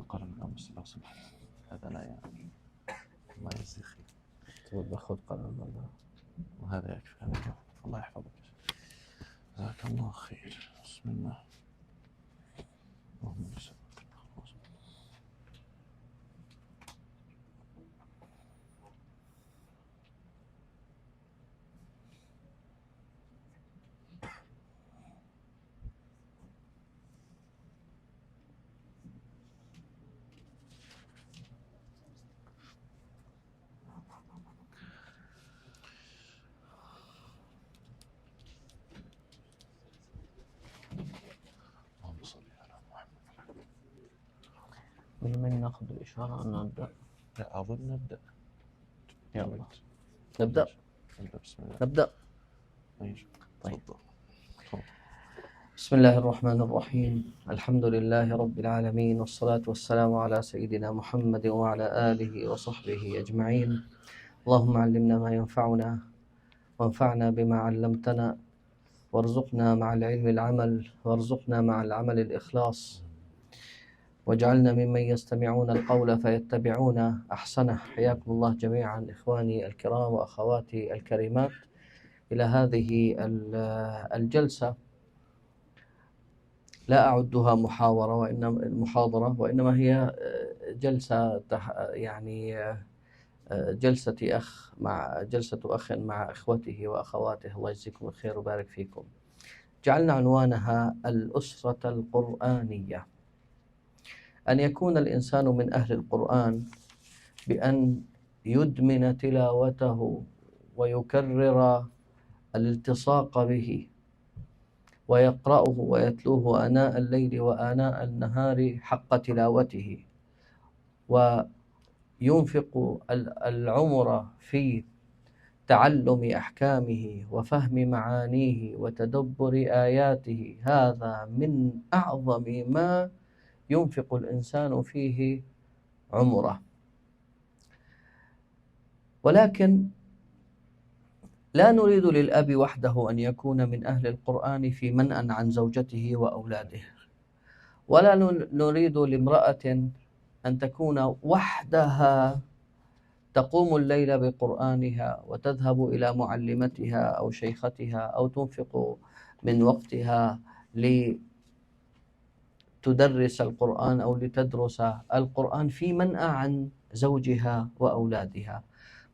القلم الأمس لو سمحت، هذا لا يعني الله يجزيك تبغى خذ قلم وهذا يكفي، هذا يكفي. الله يحفظك، جزاك الله خير. بسم الله. اللهم صل على محمد. من ناخذ الإشارة أن نبدأ؟ لا أظن نبدأ. يلا نبدأ. بسم الله. نبدأ. طيب. بسم الله الرحمن الرحيم. الحمد لله رب العالمين، والصلاة والسلام على سيدنا محمد وعلى آله وصحبه أجمعين. اللهم علمنا ما ينفعنا، وانفعنا بما علمتنا، وارزقنا مع العلم العمل، وارزقنا مع العمل الإخلاص، واجعلنا ممن يستمعون القول فيتبعون أحسنه. حياكم الله جميعا إخواني الكرام وأخواتي الكريمات إلى هذه الجلسة. لا أعدها محاضرة، وإنما هي جلسة يعني جلسة أخ مع إخوته وأخواته. الله يجزيكم الخير وبارك فيكم. جعلنا عنوانها الأسرة القرآنية. أن يكون الإنسان من أهل القرآن بأن يدمن تلاوته ويكرر الالتصاق به، ويقرأه ويتلوه آناء الليل وآناء النهار حق تلاوته، وينفق العمر في تعلم أحكامه وفهم معانيه وتدبر آياته. هذا من أعظم ما ينفق الإنسان فيه عمره. ولكن لا نريد للأب وحده أن يكون من أهل القرآن في منأى عن زوجته وأولاده، ولا نريد لامرأة أن تكون وحدها تقوم الليل بقرآنها وتذهب إلى معلمتها أو شيختها أو تنفق من وقتها لتدرس القرآن أو لتدرس القرآن في منأى عن زوجها وأولادها.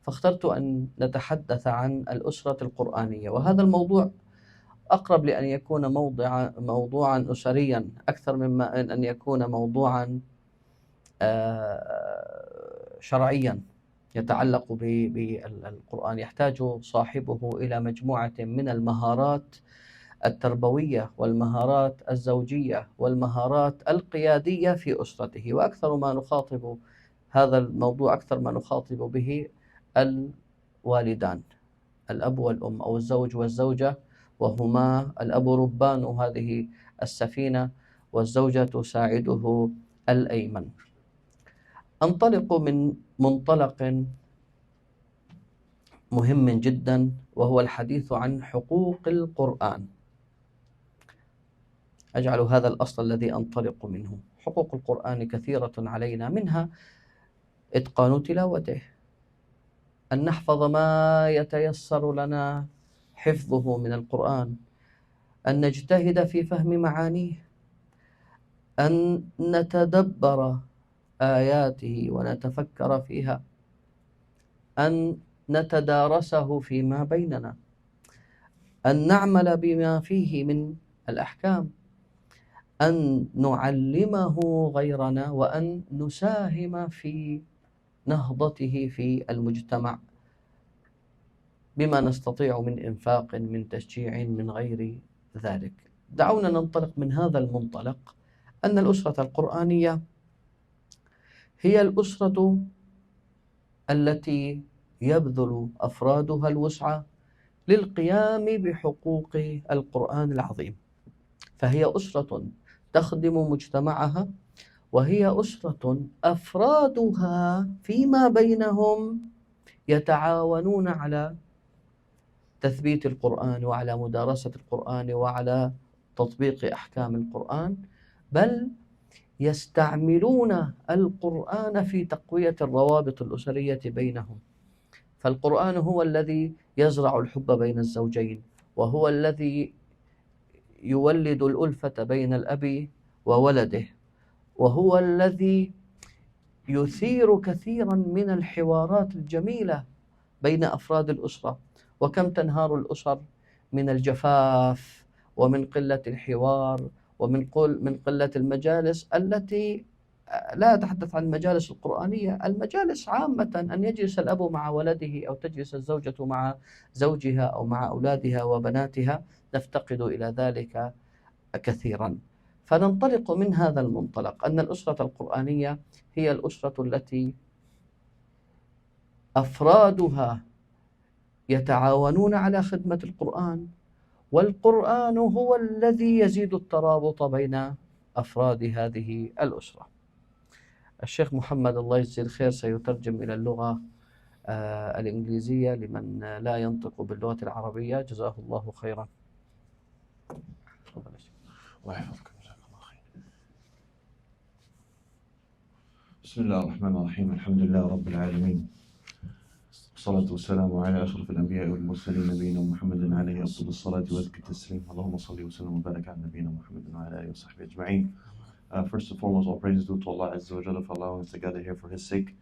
فاخترت أن نتحدث عن الأسرة القرآنية، وهذا الموضوع أقرب لأن يكون موضوعا أسريا أكثر مما أن يكون موضوعا شرعيا يتعلق بالقرآن. يحتاج صاحبه إلى مجموعة من المهارات التربوية والمهارات الزوجية والمهارات القيادية في أسرته. وأكثر ما نخاطب هذا الموضوع، أكثر ما نخاطب به الوالدان، الأب والأم أو الزوج والزوجة، وهما الأب ربان هذه السفينة والزوجة تساعده الأيمن. أنطلق من منطلق مهم جدا، وهو الحديث عن حقوق القرآن. أجعل هذا الأصل الذي أنطلق منه. حقوق القرآن كثيرة علينا، منها إتقان تلاوته، أن نحفظ ما يتيسر لنا حفظه من القرآن، أن نجتهد في فهم معانيه، أن نتدبر آياته ونتفكر فيها، أن نتدارسه فيما بيننا، أن نعمل بما فيه من الأحكام، أن نعلمه غيرنا، وأن نساهم في نهضته في المجتمع بما نستطيع من إنفاق، من تشجيع، من غير ذلك. دعونا ننطلق من هذا المنطلق أن الأسرة القرآنية هي الأسرة التي يبذل أفرادها الوسع للقيام بحقوق القرآن العظيم. فهي أسرة تخدم مجتمعها، وهي أسرة أفرادها فيما بينهم يتعاونون على تثبيت القرآن وعلى مدارسة القرآن وعلى تطبيق أحكام القرآن، بل يستعملون القرآن في تقوية الروابط الأسرية بينهم. فالقرآن هو الذي يزرع الحب بين الزوجين، وهو الذي يولد الألفة بين الأب وولده، وهو الذي يثير كثيرا من الحوارات الجميلة بين أفراد الأسرة. وكم تنهار الأسر من الجفاف ومن قلة الحوار ومن قلة المجالس التي لا أتحدث عن المجالس القرآنية، المجالس عامة، أن يجلس الأب مع ولده أو تجلس الزوجة مع زوجها أو مع أولادها وبناتها، نفتقد إلى ذلك كثيرا. فننطلق من هذا المنطلق أن الأسرة القرآنية هي الأسرة التي أفرادها يتعاونون على خدمة القرآن، والقرآن هو الذي يزيد الترابط بين أفراد هذه الأسرة. الشيخ محمد الله يجزيه الخير سيترجم إلى اللغة الإنجليزية لمن لا ينطق باللغة العربية، جزاه الله خيرا. الله يحفظك، جزاك الله خير. بسم الله الرحمن الرحيم، الحمد لله رب العالمين، والصلاة والسلام على أشرف الأنبياء والمرسلين نبينا محمد عليه أفضل الصلاة وأزكى التسليم. اللهم صل وسلم وبارك على نبينا محمد وعلى آله وصحبه أجمعين. First and foremost, all praises due to Allah Azza wa Jalla for allowing us to gather here for His sake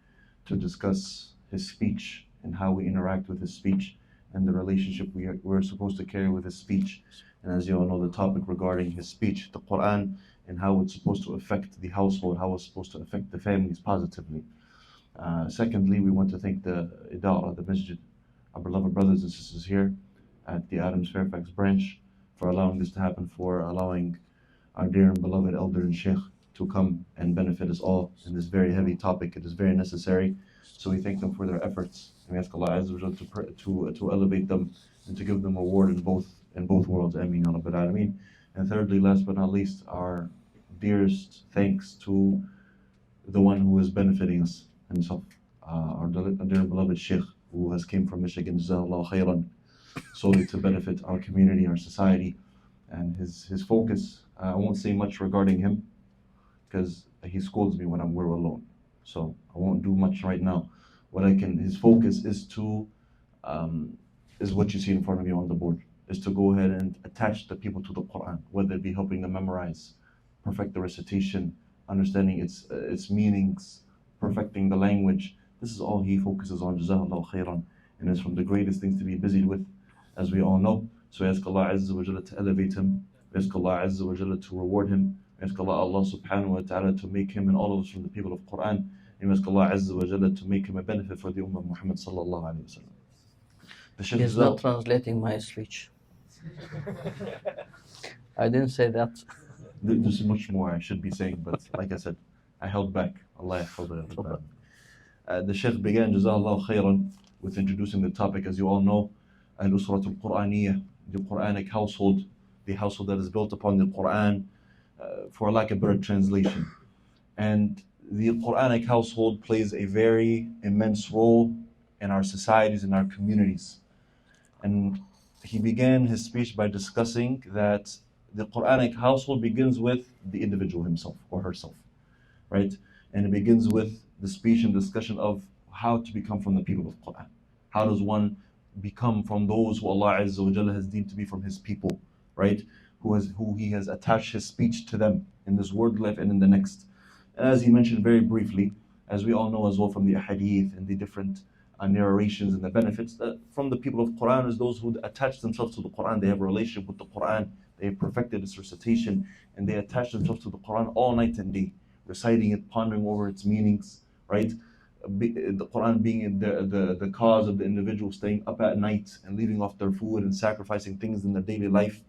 to discuss His speech and how we interact with His speech and the relationship we're supposed to carry with His speech. And as you all know, the topic regarding His speech, the Quran, and how it's supposed to affect the household, how it's supposed to affect the families positively. Secondly, we want to thank the Idara, the Masjid, our beloved brothers and sisters here at the Adams Fairfax branch for allowing this to happen, for allowing our dear and beloved elder and Sheikh to come and benefit us all in this very heavy topic. It is very necessary. So we thank them for their efforts, and we ask Allah Azza wa Jalla to elevate them and to give them a reward in both worlds. Ameen ya Rabbil Alameen. And thirdly, last but not least, our dearest thanks to the one who is benefiting us himself, our dear beloved Sheikh, who has came from Michigan, Jazakallah khairan, solely to benefit our community, our society. And his focus, I won't say much regarding him because he scolds me when we're alone, so I won't do much right now. His focus is is what you see in front of you on the board, is to go ahead and attach the people to the Quran, whether it be helping them memorize, perfect the recitation, understanding its meanings, perfecting the language. This is all he focuses on, Jazakallah khairan, and it's from the greatest things to be busied with, as we all know. So we ask Allah Azza wa Jalla to elevate him, we ask Allah Azza wa Jalla to reward him, we ask Allah subhanahu wa ta'ala to make him and all of us from the people of Quran, and we ask Allah Azza wa Jalla to make him a benefit for the Ummah of Muhammad sallallahu alayhi wa sallam. He is not translating my speech. I didn't say that. There's much more I should be saying, but like I said, I held back. Allah yahfadh. The Sheikh began, Jazakallah khairan, with introducing the topic, as you all know, Al-Usrat al-Qur'aniyah, the Quranic household, the household that is built upon the Quran, for lack of a better translation. And the Quranic household plays a very immense role in our societies, in our communities. And he began his speech by discussing that the Quranic household begins with the individual himself or herself, right? And it begins with the speech and discussion of how to become from the people of Quran. How does one become from those who Allah Azza wa Jalla has deemed to be from His people, right? Who He has attached His speech to them in this world life and in the next. And as he mentioned very briefly, as we all know as well from the ahadith and the different narrations and the benefits, that from the people of Quran is those who attach themselves to the Quran. They have a relationship with the Quran, they have perfected its recitation, and they attach themselves to the Quran all night and day, reciting it, pondering over its meanings, right? The Quran being the cause of the individual staying up at night and leaving off their food and sacrificing things in their daily life.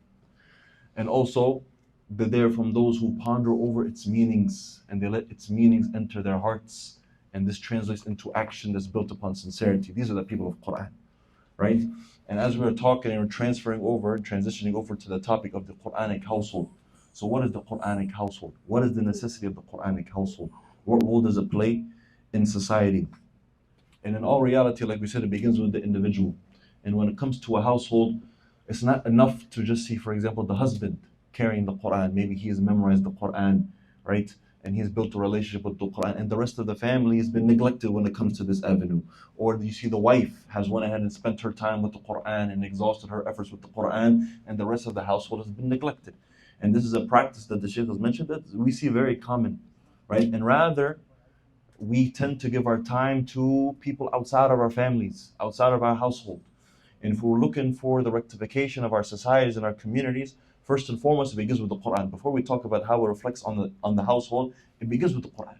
And also, they're from those who ponder over its meanings and they let its meanings enter their hearts, and this translates into action that's built upon sincerity. These are the people of Quran, right? And as we were talking and we're transitioning over to the topic of the Quranic household. So what is the Quranic household? What is the necessity of the Quranic household? What role does it play in society? And in all reality, like we said, it begins with the individual. And when it comes to a household, it's not enough to just see, for example, the husband carrying the Quran. Maybe he has memorized the Quran, right? and he's built a relationship with the Quran, and the rest of the family has been neglected when it comes to this avenue. Or you see the wife has went ahead and spent her time with the Quran and exhausted her efforts with the Quran, and the rest of the household has been neglected. And this is a practice that the Sheikh has mentioned that we see very common, right? And rather, we tend to give our time to people outside of our families, outside of our household. And if we're looking for the rectification of our societies and our communities, first and foremost, it begins with the Quran. Before we talk about how it reflects on the household, it begins with the Quran.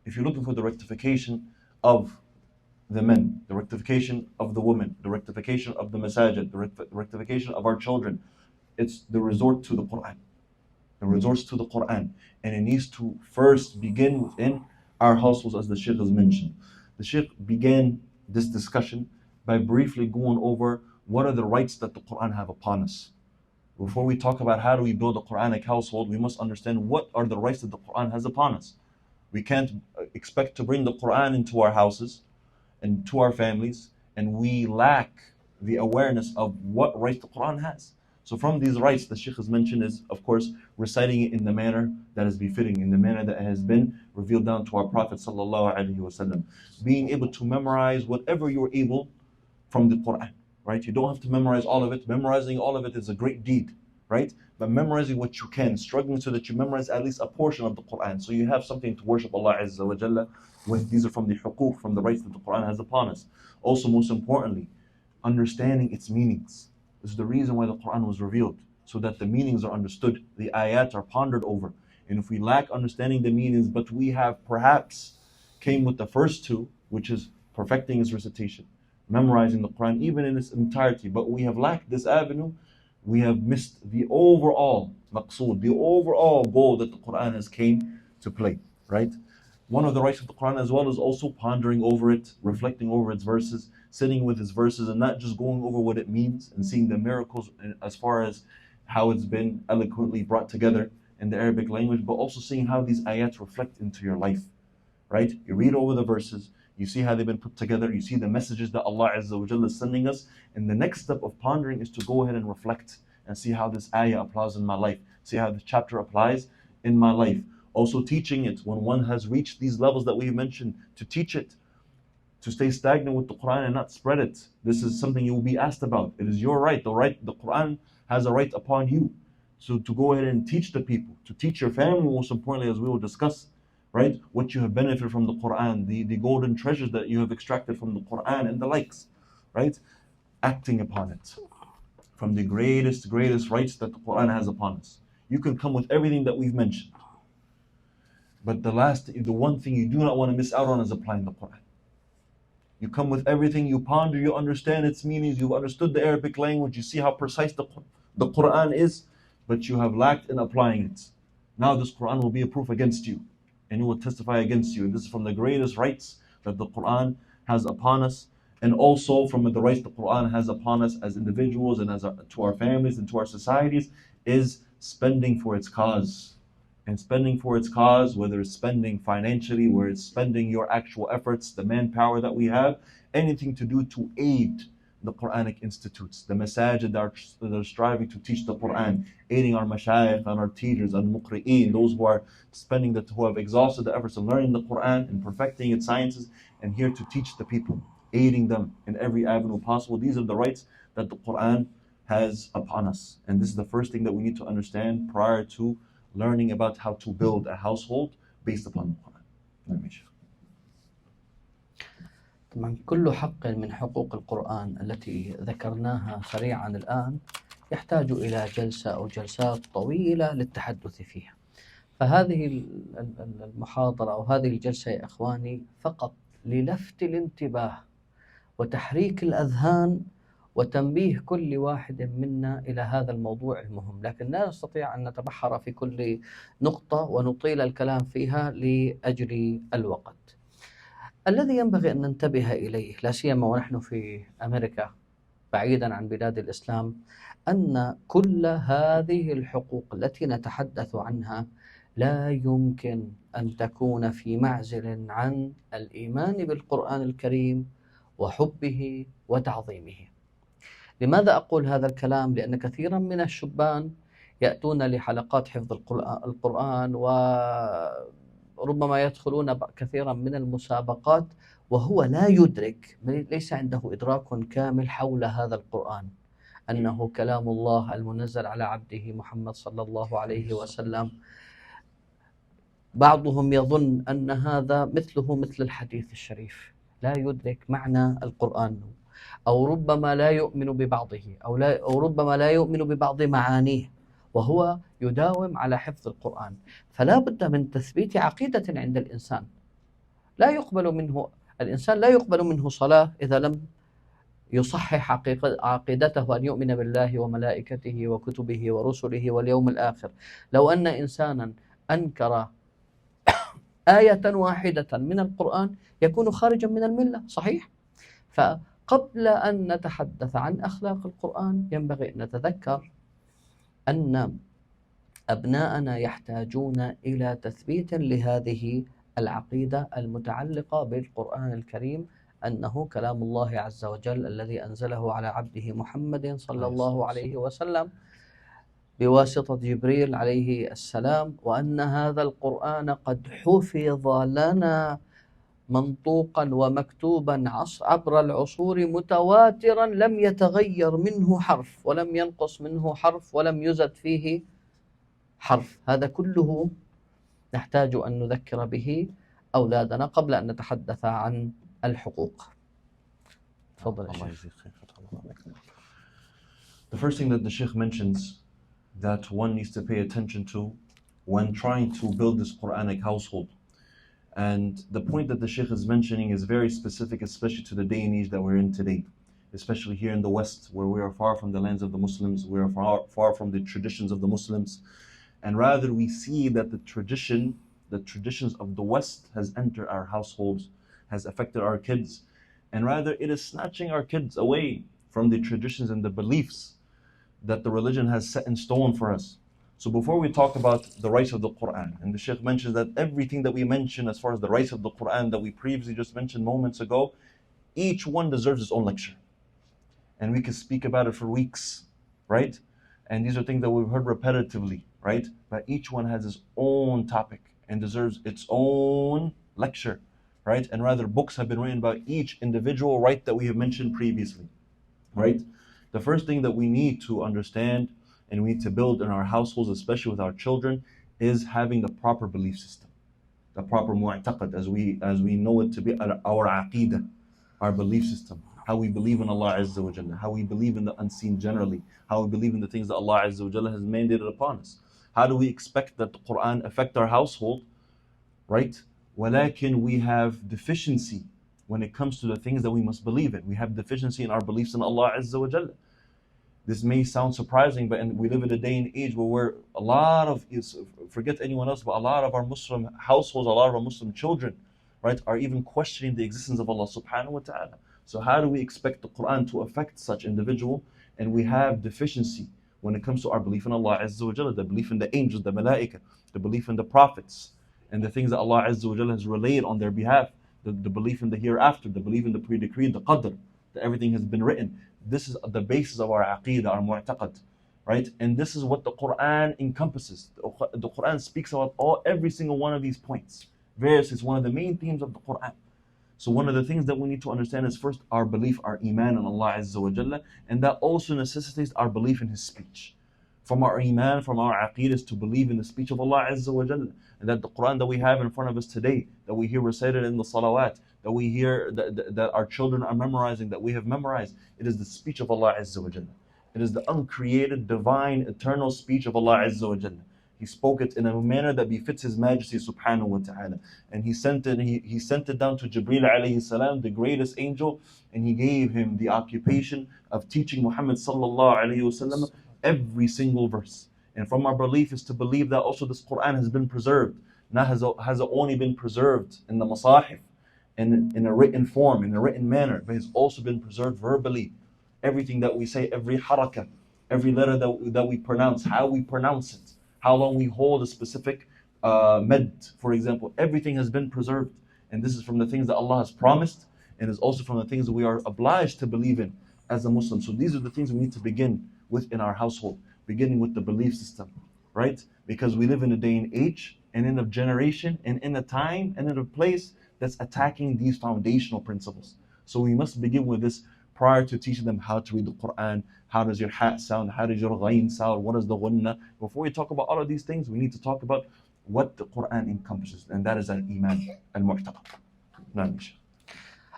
If you're looking for the rectification of the men, the rectification of the women, the rectification of the masajid, the rectification of our children, it's the resort to the Quran. It resorts to the Quran. And it needs to first begin within our households, as the Sheikh has mentioned. The Sheikh began this discussion by briefly going over what are the rights that the Quran have upon us. Before we talk about how do we build a Quranic household, we must understand what are the rights that the Quran has upon us. We can't expect to bring the Quran into our houses and to our families, and we lack the awareness of what rights the Quran has. So from these rights, the Sheikh has mentioned is, of course, reciting it in the manner that is befitting, in the manner that has been revealed down to our Prophet ﷺ. Being able to memorize whatever you're able from the Quran, right? You don't have to memorize all of it. Memorizing all of it is a great deed, right? But memorizing what you can, struggling so that you memorize at least a portion of the Quran, so you have something to worship Allah Azza wa Jalla with. These are from the huquq, from the rights that the Quran has upon us. Also, most importantly, understanding its meanings. This is the reason why the Quran was revealed, so that the meanings are understood, the ayat are pondered over. And if we lack understanding the meanings, but we have perhaps came with the first two, which is perfecting its recitation, memorizing the Quran even in its entirety, but we have lacked this avenue, we have missed the overall maqsood, the overall goal that the Quran has came to play, right? One of the rights of the Quran as well is also pondering over it, reflecting over its verses, sitting with its verses, and not just going over what it means and seeing the miracles as far as how it's been eloquently brought together in the Arabic language, but also seeing how these ayats reflect into your life, right? You read over the verses, you see how they've been put together, you see the messages that Allah Azza wa Jalla is sending us, and the next step of pondering is to go ahead and reflect and see how this ayah applies in my life, see how this chapter applies in my life. Also teaching it when one has reached these levels that we mentioned, to teach it, to stay stagnant with the Quran and not spread it. This is something you will be asked about. It is your right. The Quran has a right upon you. So to go ahead and teach the people, to teach your family, most importantly, as we will discuss, right? What you have benefited from the Quran, the golden treasures that you have extracted from the Quran and the likes, right? Acting upon it. From the greatest rights that the Quran has upon us. You can come with everything that we've mentioned. But the one thing you do not want to miss out on is applying the Quran. You come with everything, you ponder, you understand its meanings, you've understood the Arabic language, you see how precise the Quran is, but you have lacked in applying it. Now this Quran will be a proof against you, and it will testify against you. And this is from the greatest rights that the Quran has upon us, and also from the rights the Quran has upon us as individuals and to our families and to our societies, is spending for its cause. And spending for its cause, whether it's spending financially, whether it's spending your actual efforts, the manpower that we have, anything to do to aid the Quranic institutes, the masajid that are striving to teach the Quran, aiding our mashayikh and our teachers and muqri'een, those who are who have exhausted the efforts of learning the Quran and perfecting its sciences, and here to teach the people, aiding them in every avenue possible. These are the rights that the Quran has upon us. And this is the first thing that we need to understand prior to learning about how to build a household based upon the Quran. طبعا كل حق من حقوق القرآن التي ذكرناها سريعا الآن يحتاج إلى جلسة أو جلسات طويلة للتحدث فيها. فهذه المحاضرة أو هذه الجلسة يا إخواني فقط للفت الانتباه وتحريك الأذهان وتنبيه كل واحد منا إلى هذا الموضوع المهم، لكن لا نستطيع أن نتبحر في كل نقطة ونطيل الكلام فيها لأجل الوقت. الذي ينبغي أن ننتبه إليه لا سيما ونحن في أمريكا بعيدا عن بلاد الإسلام، أن كل هذه الحقوق التي نتحدث عنها لا يمكن أن تكون في معزل عن الإيمان بالقرآن الكريم وحبه وتعظيمه. لماذا أقول هذا الكلام؟ لأن كثيرا من الشبان يأتون لحلقات حفظ القرآن وربما يدخلون كثيرا من المسابقات وهو لا يدرك، ليس عنده إدراك كامل حول هذا القرآن، أنه كلام الله المنزل على عبده محمد صلى الله عليه وسلم. بعضهم يظن أن هذا مثله مثل الحديث الشريف، لا يدرك معنى القرآن، أو ربما لا يؤمن ببعضه، أو ربما لا يؤمن ببعض معانيه، وهو يداوم على حفظ القرآن. فلا بد من تثبيت عقيدة عند الإنسان. الإنسان لا يقبل منه صلاة إذا لم يصحح عقيدته أن يؤمن بالله وملائكته وكتبه ورسله واليوم الآخر. لو أن إنسانا أنكر آية واحدة من القرآن يكون خارجا من الملة، صحيح؟ فقبل أن نتحدث عن أخلاق القرآن ينبغي أن نتذكر أن أبناءنا يحتاجون إلى تثبيت لهذه العقيدة المتعلقة بالقرآن الكريم، أنه كلام الله عز وجل الذي أنزله على عبده محمد صلى الله عليه وسلم بواسطة جبريل عليه السلام، وأن هذا القرآن قد حفظ لنا منطوقا ومكتوبا عبر العصور متواترا، لم يتغير منه حرف ولم ينقص منه حرف ولم يزد فيه حرف. هذا كله نحتاج أن نذكر به أولادنا قبل أن نتحدث عن الحقوق. تفضل يا شيخ. The first thing that the Sheikh mentions that one needs to pay attention to when trying to build this Quranic household. And the point that the Sheikh is mentioning is very specific, especially to the day and age that we're in today, especially here in the West, where we are far from the lands of the Muslims, we are far from the traditions of the Muslims, and rather we see that the traditions of the West has entered our households, has affected our kids, and rather it is snatching our kids away from the traditions and the beliefs that the religion has set in stone for us. So before we talk about the rights of the Quran, and the Sheikh mentions that everything that we mention as far as the rights of the Quran that we previously just mentioned moments ago, each one deserves its own lecture. And we can speak about it for weeks, right? And these are things that we've heard repetitively, right? But each one has its own topic and deserves its own lecture, right? And rather books have been written about each individual right that we have mentioned previously, right? The first thing that we need to understand and we need to build in our households, especially with our children, is having the proper belief system, the proper mu'taqad, as we know it to be our aqidah, our belief system, how we believe in Allah Azza wa Jalla, how we believe in the unseen generally, how we believe in the things that Allah Azza wa Jalla has mandated upon us. How do we expect that the Quran affect our household, right? Walakin we have deficiency when it comes to the things that we must believe in. We have deficiency in our beliefs in Allah Azza wa Jalla. This may sound surprising, but we live in a day and age where a lot of, forget anyone else, but a lot of our Muslim households, a lot of our Muslim children, right, are even questioning the existence of Allah subhanahu wa ta'ala. So how do we expect the Quran to affect such individual? And we have deficiency when it comes to our belief in Allah Azza wa Jalla, the belief in the angels, the malaika, the belief in the prophets, and the things that Allah Azza wa Jalla has relayed on their behalf, the belief in the hereafter, the belief in the pre-decreed, the qadr, that everything has been written. This is the basis of our aqidah, our mu'taqad, right? And this is what the Quran encompasses. The Quran speaks about every single one of these points. Verse is one of the main themes of the Quran. So one of the things that we need to understand is first our belief, our iman in Allah Azza wa Jalla, and that also necessitates our belief in His speech. From our iman, from our aqidah is to believe in the speech of Allah Azza wa Jalla, and that the Quran that we have in front of us today, that we hear recited in the salawat, that we hear that our children are memorizing, that we have memorized, it is the speech of Allah Azza wa Jalla. It is the uncreated, divine, eternal speech of Allah Azza wa Jalla. He spoke it in a manner that befits His Majesty subhanahu wa ta'ala. And He sent it down to Jibreel alayhi salam, the greatest angel, and He gave him the occupation of teaching Muhammad sallallahu alayhi wa sallam every single verse. And from our belief is to believe that also this Quran has been preserved. Not has it only been preserved in the masahif, in a written form, in a written manner, but has also been preserved verbally. Everything that we say, every harakah, every letter that we pronounce, how we pronounce it, how long we hold a specific med, for example, everything has been preserved. And this is from the things that Allah has promised, and is also from the things that we are obliged to believe in as a Muslim. So these are the things we need to begin with in our household. beginning with the belief system, right? Because we live in a day and age and in a generation and in a time and in a place that's attacking these foundational principles. So we must begin with this prior to teaching them how to read the Quran. How does your ha sound? How does your ghayn sound? What is the gunna? Before we talk about all of these things, we need to talk about what the Quran encompasses, and that is al-Iman al-Mu'taqad.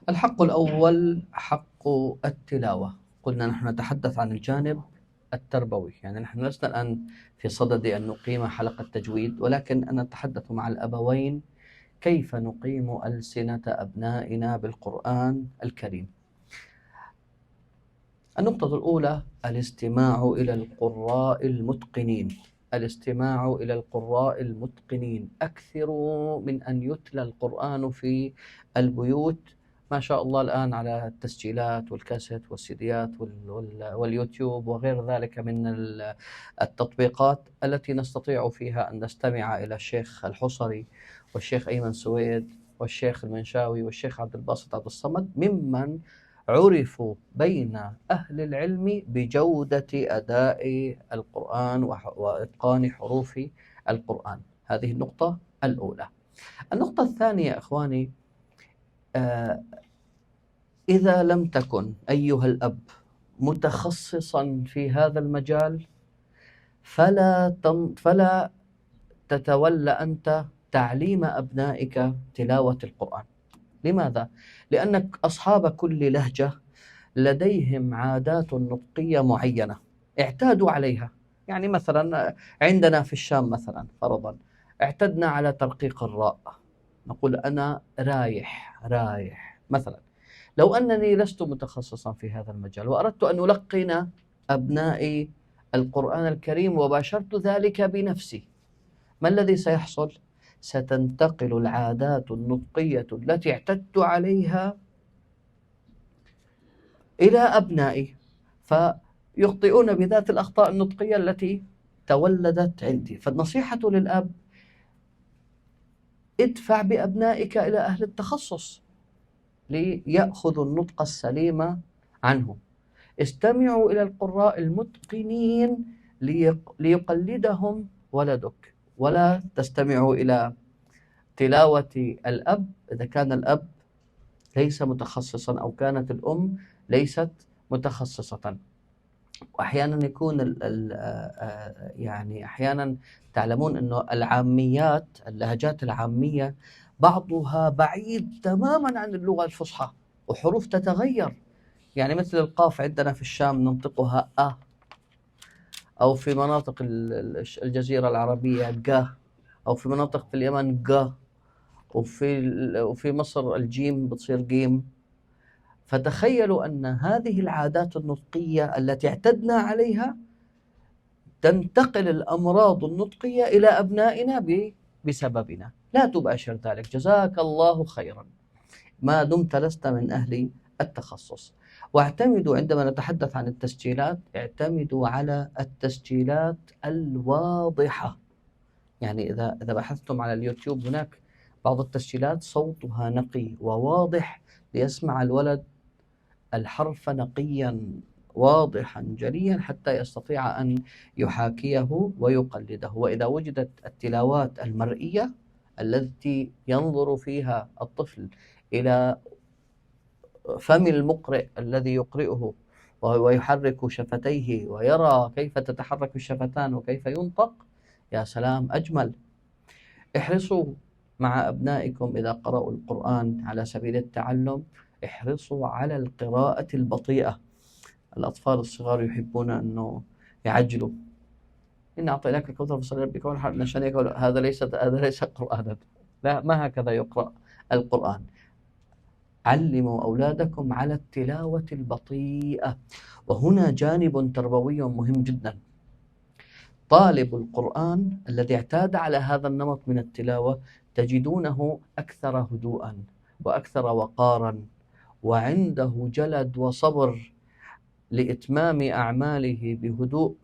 الحق الأول حق التلاوة. قلنا نحن نتحدث عن الجانب التربوي، يعني نحن لسنا الآن في صدد أن نقيم حلقة تجويد، ولكن أن نتحدث مع الأبوين كيف نقيم ألسنة أبنائنا بالقرآن الكريم. النقطة الأولى الاستماع إلى القراء المتقنين. الاستماع إلى القراء المتقنين. أكثروا من أن يتلى القرآن في البيوت. ما شاء الله الآن على التسجيلات والكاسيت والسيديات واليوتيوب وغير ذلك من التطبيقات التي نستطيع فيها أن نستمع إلى الشيخ الحصري والشيخ أيمن سويد والشيخ المنشاوي والشيخ عبد الباسط عبد الصمد، ممن عرفوا بين أهل العلم بجودة أداء القرآن وإتقان حروف القرآن. هذه النقطة الأولى. النقطة الثانية إخواني، إذا لم تكن أيها الأب متخصصا في هذا المجال فلا تتولى أنت تعليم أبنائك تلاوة القرآن. لماذا؟ لأن أصحاب كل لهجة لديهم عادات نطقية معينة اعتادوا عليها. يعني مثلا عندنا في الشام مثلا فرضا اعتدنا على ترقيق الراء، نقول أنا رايح مثلا. لو أنني لست متخصصا في هذا المجال وأردت أن ألقن أبنائي القرآن الكريم وباشرت ذلك بنفسي، ما الذي سيحصل؟ ستنتقل العادات النطقية التي اعتدت عليها إلى أبنائي، فيخطئون بذات الأخطاء النطقية التي تولدت عندي. فالنصيحة للأب: ادفع بأبنائك إلى أهل التخصص ليأخذوا النطق السليم عنهم. استمعوا إلى القراء المتقنين ليقلدهم ولدك، ولا تستمعوا إلى تلاوة الأب إذا كان الأب ليس متخصصا أو كانت الأم ليست متخصصة. وأحيانا يكون يعني أحيانا تعلمون أنه العاميات، اللهجات العامية بعضها بعيد تماما عن اللغة الفصحى وحروف تتغير. يعني مثل القاف عندنا في الشام ننطقها أ، أو في مناطق الجزيرة العربية ق، أو في مناطق في اليمن ق، وفي مصر الجيم بتصير جيم. فتخيلوا أن هذه العادات النطقية التي اعتدنا عليها تنتقل الأمراض النطقية إلى أبنائنا بسببنا. لا تباشر ذلك، جزاك الله خيرا ما دمت لست من أهل التخصص. واعتمدوا عندما نتحدث عن التسجيلات، اعتمدوا على التسجيلات الواضحة. يعني إذا بحثتم على اليوتيوب هناك بعض التسجيلات صوتها نقي وواضح ليسمع الولد الحرف نقيا واضحا جليا حتى يستطيع أن يحاكيه ويقلده. وإذا وجدت التلاوات المرئية التي ينظر فيها الطفل إلى فم المقرئ الذي يقرئه ويحرك شفتيه ويرى كيف تتحرك الشفتان وكيف ينطق، يا سلام أجمل. احرصوا مع أبنائكم إذا قرأوا القرآن على سبيل التعلم، احرصوا على القراءة البطيئة. الأطفال الصغار يحبون أنه يعجلوا. إن أعطيناك الكوثر فصل ربك وانحر إن شانئك. هذا ليس قرآنا. لا، ما هكذا يقرأ القرآن. علموا أولادكم على التلاوة البطيئة. وهنا جانب تربوي مهم جدا. طالب القرآن الذي اعتاد على هذا النمط من التلاوة تجدونه أكثر هدوءا وأكثر وقارا وعنده جلد وصبر لإتمام أعماله بهدوء،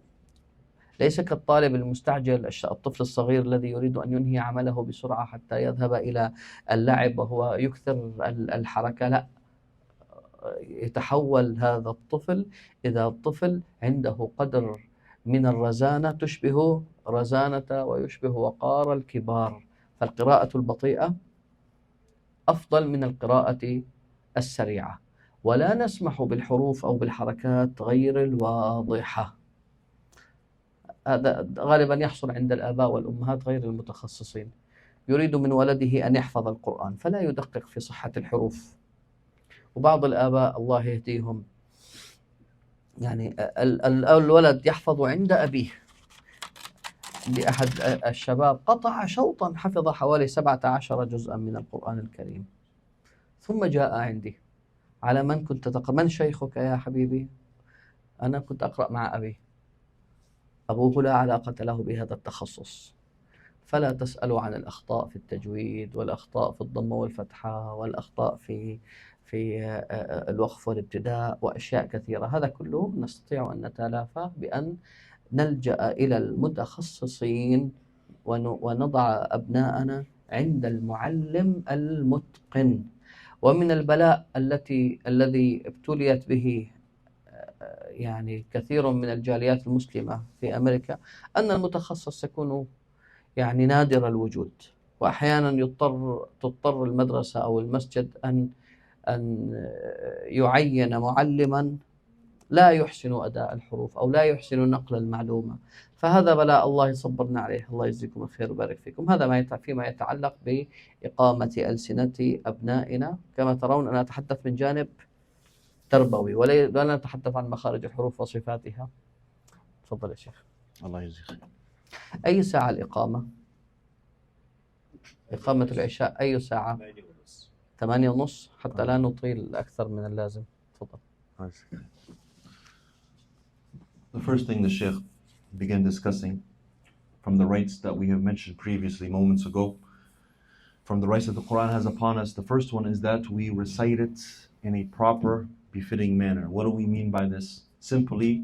ليس كالطالب المستعجل الطفل الصغير الذي يريد أن ينهي عمله بسرعة حتى يذهب إلى اللعب وهو يكثر الحركة. لا، يتحول هذا الطفل إذا الطفل عنده قدر من الرزانة تشبه رزانة ويشبه وقار الكبار، فالقراءة البطيئة أفضل من القراءة السريعة، ولا نسمح بالحروف أو بالحركات غير الواضحة. هذا غالبا يحصل عند الآباء والأمهات غير المتخصصين، يريد من ولده أن يحفظ القرآن فلا يدقق في صحة الحروف. وبعض الآباء الله يهديهم يعني الولد يحفظ عند أبيه. لأحد الشباب قطع شوطا حفظ حوالي 17 جزءا من القرآن الكريم، ثم جاء عندي: على من كنت تقرأ؟ من شيخك يا حبيبي؟ أنا كنت أقرأ مع أبي. أبوه لا علاقة له بهذا التخصص، فلا تسألوا عن الأخطاء في التجويد والأخطاء في الضمة والفتحة والأخطاء في الوقف والابتداء وأشياء كثيرة. هذا كله نستطيع أن نتلافاه بأن نلجأ إلى المتخصصين ونضع أبناءنا عند المعلم المتقن. ومن البلاء الذي ابتليت به يعني كثير من الجاليات المسلمة في أمريكا أن المتخصص يكون يعني نادر الوجود، وأحيانا تضطر المدرسة أو المسجد أن يعين معلما لا يحسن أداء الحروف أو لا يحسن نقل المعلومة. فهذا بلاء الله يصبرنا عليه، الله يجزيكم الخير ويبارك فيكم. هذا فيما يتعلق بإقامة ألسنة أبنائنا. كما ترون أنا أتحدث من جانب تربوي ولا نتحدث عن مخارج الحروف وصفاتها. تفضل يا شيخ. الله يجزيك. أي ساعة الإقامة؟ إقامة العشاء أي ساعة؟ 8:30 حتى لا نطيل أكثر من اللازم. تفضل. The first thing the Sheikh began discussing from the rights that we have mentioned previously moments ago, from the rights that the Quran has upon us, the first one is that we recite it in a proper, befitting manner. What do we mean by this? Simply,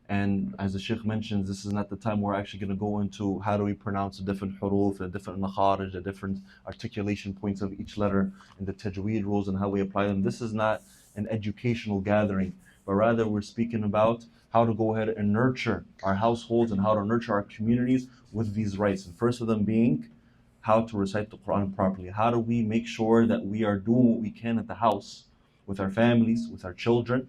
and as the Sheikh mentions, this is not the time we're actually going to go into how do we pronounce the different huruf, the different makharij, the different articulation points of each letter, and the tajweed rules and how we apply them. This is not an educational gathering, but rather we're speaking about how to go ahead and nurture our households and how to nurture our communities with these rights. And first of them being how to recite the Quran properly. How do we make sure that we are doing what we can at the house, with our families, with our children,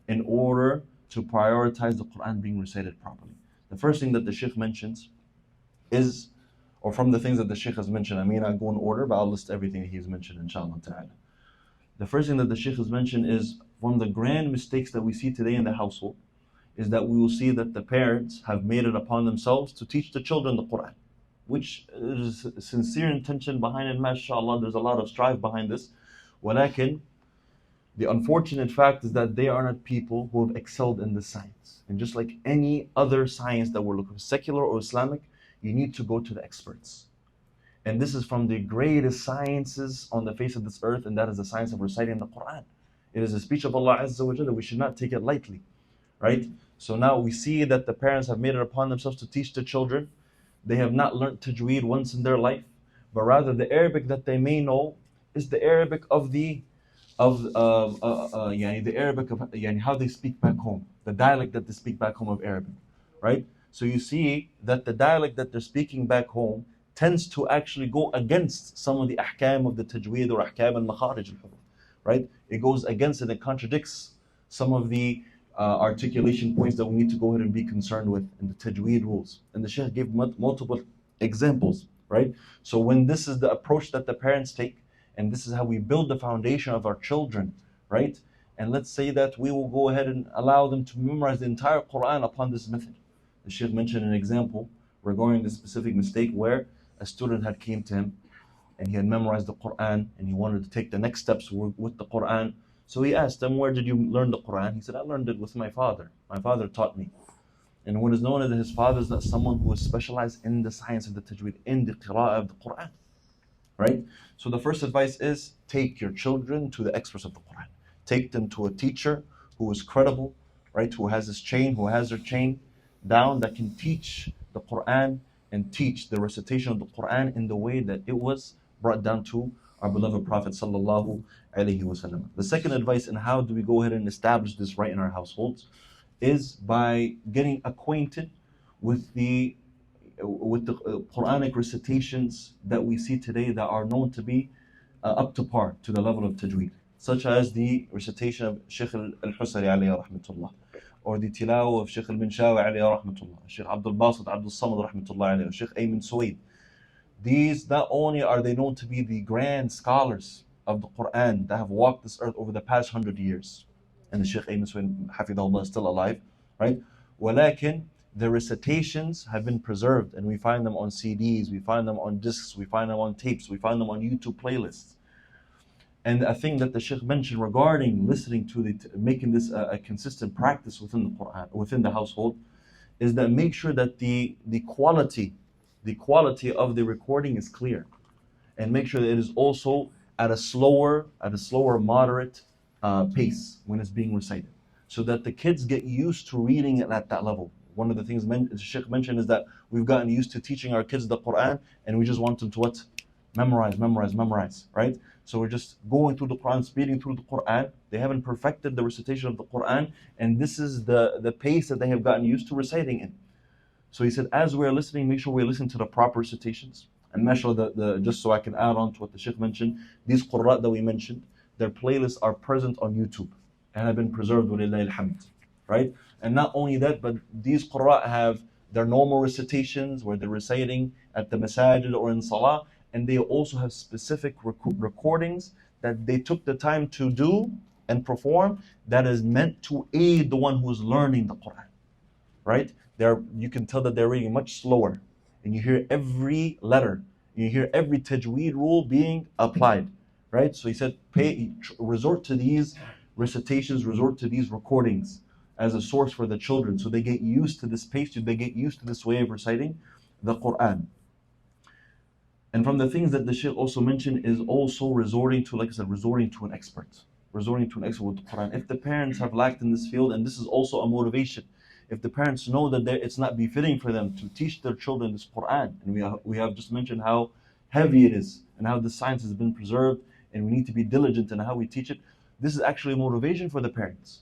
in order to prioritize the Quran being recited properly. The first thing that the Sheikh mentions is, or from the things that the Sheikh has mentioned, I may not go in order, but I'll list everything he's mentioned, inshallah ta'ala. The first thing that the Sheikh has mentioned is one of the grand mistakes that we see today in the household is that we will see that the parents have made it upon themselves to teach the children the Quran, which is sincere intention behind it, mashallah, there's a lot of strive behind this. Walakin, the unfortunate fact is that they are not people who have excelled in this science. And just like any other science that we're looking for, secular or Islamic, you need to go to the experts. And this is from the greatest sciences on the face of this earth, and that is the science of reciting the Quran. It is the speech of Allah Azza wa Jalla. We should not take it lightly, right? So now we see that the parents have made it upon themselves to teach the children. They have not learnt tajweed once in their life, but rather the Arabic that they may know is the Arabic of the Arabic of how they speak back home, the dialect that they speak back home of Arabic, right? So you see that the dialect that they're speaking back home tends to actually go against some of the ahkam of the tajweed or ahkam al-makharij al-huruf, right? It goes against it, it contradicts some of the articulation points that we need to go ahead and be concerned with in the tajweed rules. And the Sheikh gave multiple examples, right? So when this is the approach that the parents take, and this is how we build the foundation of our children, right? And let's say that we will go ahead and allow them to memorize the entire Quran upon this method. The Sheikh mentioned an example regarding this specific mistake where a student had came to him and he had memorized the Quran and he wanted to take the next steps with the Quran. So he asked him, where did you learn the Quran? He said, I learned it with my father. My father taught me. And what is known as his father is that someone who is specialized in the science of the tajweed, in the qira'ah of the Quran. Right? So the first advice is take your children to the experts of the Quran. Take them to a teacher who is credible, right? Who has their chain down, that can teach the Quran and teach the recitation of the Quran in the way that it was brought down to our beloved Prophet sallallahu alaihi wasallam. The second advice in how do we go ahead and establish this right in our households is by getting acquainted with the Quranic recitations that we see today that are known to be up to par to the level of tajweed, such as the recitation of Sheikh al-Husari alayhi rahmatullah, or the tilawa of Sheikh al-Minshawi alayhi rahmatullah, Sheikh Abdul Basit Abdul Samad rahmatullah alayhi, Sheikh Ayman Suwaid. These not only are they known to be the grand scholars of the Quran that have walked this earth over the past 100 years, and the Sheikh Ayman Suwaid Hafidahullah is still alive, right? Walakin, the recitations have been preserved, and we find them on CDs, we find them on discs, we find them on tapes, we find them on YouTube playlists. And a thing that the Sheikh mentioned regarding listening to making this a consistent practice within the Quran, within the household, is that make sure that the quality of the recording is clear, and make sure that it is also at a slower, moderate pace when it's being recited, so that the kids get used to reading it at that level. One of the things the Sheikh mentioned is that we've gotten used to teaching our kids the Quran, and we just want them to what? Memorize, right? So we're just going through the Quran, speeding through the Quran. They haven't perfected the recitation of the Quran, and this is the pace that they have gotten used to reciting in. So he said, as we're listening, make sure we're listening to the proper recitations. And mashallah, just so I can add on to what the Sheikh mentioned, these Qur'at that we mentioned, their playlists are present on YouTube and have been preserved, walillahi alhamd, right? And not only that, but these Qur'at have their normal recitations where they're reciting at the masajid or in salah, and they also have specific recordings that they took the time to do and perform that is meant to aid the one who's learning the Quran, right? You can tell that they're reading much slower, and you hear every letter, you hear every tajweed rule being applied, right? So he said, resort to these recitations, resort to these recordings as a source for the children, so they get used to this pace, they get used to this way of reciting the Quran. And from the things that the Sheikh also mentioned is also resorting to, like I said, resorting to an expert with the Quran. If the parents have lacked in this field, and this is also a motivation, if the parents know that it's not befitting for them to teach their children this Quran, and we have just mentioned how heavy it is and how the science has been preserved, and we need to be diligent in how we teach it, this is actually a motivation for the parents.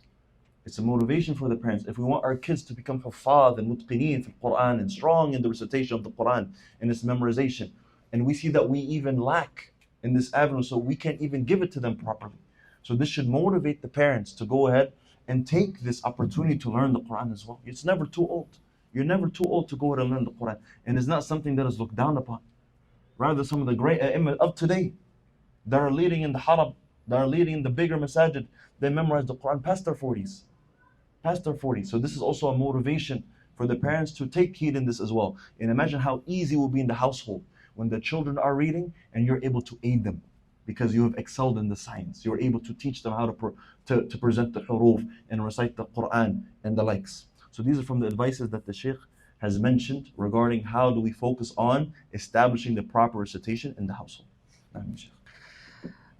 It's a motivation for the parents. If we want our kids to become huffaz and mutqineen for the Quran and strong in the recitation of the Quran and its memorization, and we see that we even lack in this avenue, so we can't even give it to them properly. So this should motivate the parents to go ahead and take this opportunity to learn the Quran as well. It's never too old. You're never too old to go ahead and learn the Quran. And it's not something that is looked down upon. Rather, some of the great A'imah of today that are leading in the haram, that are leading in the bigger masajid, they memorize the Quran past their 40s. So this is also a motivation for the parents to take heed in this as well. And imagine how easy it will be in the household when the children are reading and you're able to aid them, because you have excelled in the science. You're able to teach them how to present the huruf and recite the Quran and the likes. So these are from the advices that the Sheikh has mentioned regarding how do we focus on establishing the proper recitation in the household.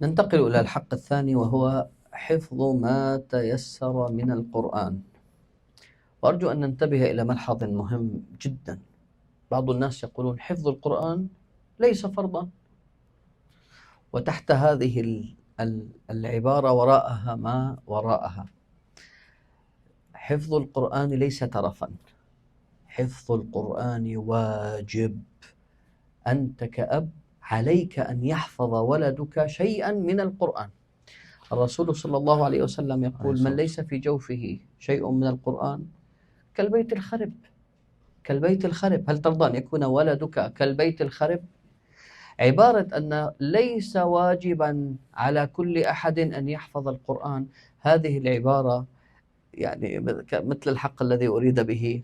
ننتقل إلى الحق الثاني، وهو حفظ ما تيسر من القرآن. وأرجو أن ننتبه إلى ملحظ مهم جدا. بعض الناس يقولون حفظ القرآن ليس فرضا، وتحت هذه العبارة وراءها ما وراءها. حفظ القرآن ليس ترفا، حفظ القرآن واجب. أنت كأب عليك أن يحفظ ولدك شيئا من القرآن. الرسول صلى الله عليه وسلم يقول: من ليس في جوفه شيء من القرآن كالبيت الخرب. كالبيت الخرب. هل ترضى أن يكون ولدك كالبيت الخرب؟ عبارة أن ليس واجبا على كل أحد أن يحفظ القرآن، هذه العبارة يعني مثل الحق الذي أريد به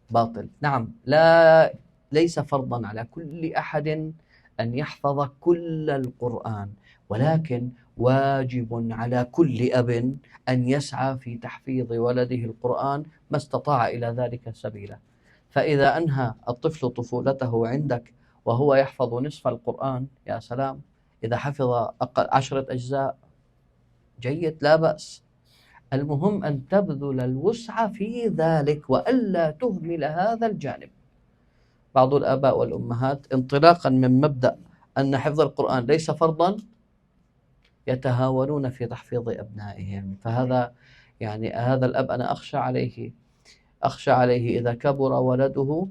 باطل. نعم، ليس فرضا على كل أحد أن يحفظ كل القرآن، ولكن واجب على كل أب أن يسعى في تحفيظ ولده القرآن ما استطاع إلى ذلك سبيلا. فإذا أنهى الطفل طفولته عندك وهو يحفظ نصف القرآن، يا سلام. إذا حفظ أقل 10 أجزاء جيد، لا بأس. المهم أن تبذل الوسع في ذلك وألا تهمل هذا الجانب. بعض الآباء والأمهات انطلاقا من مبدأ أن حفظ القرآن ليس فرضا يتهاونون في تحفيظ أبنائهم. فهذا يعني هذا الأب أنا أخشى عليه أخشى عليه إذا كبر ولده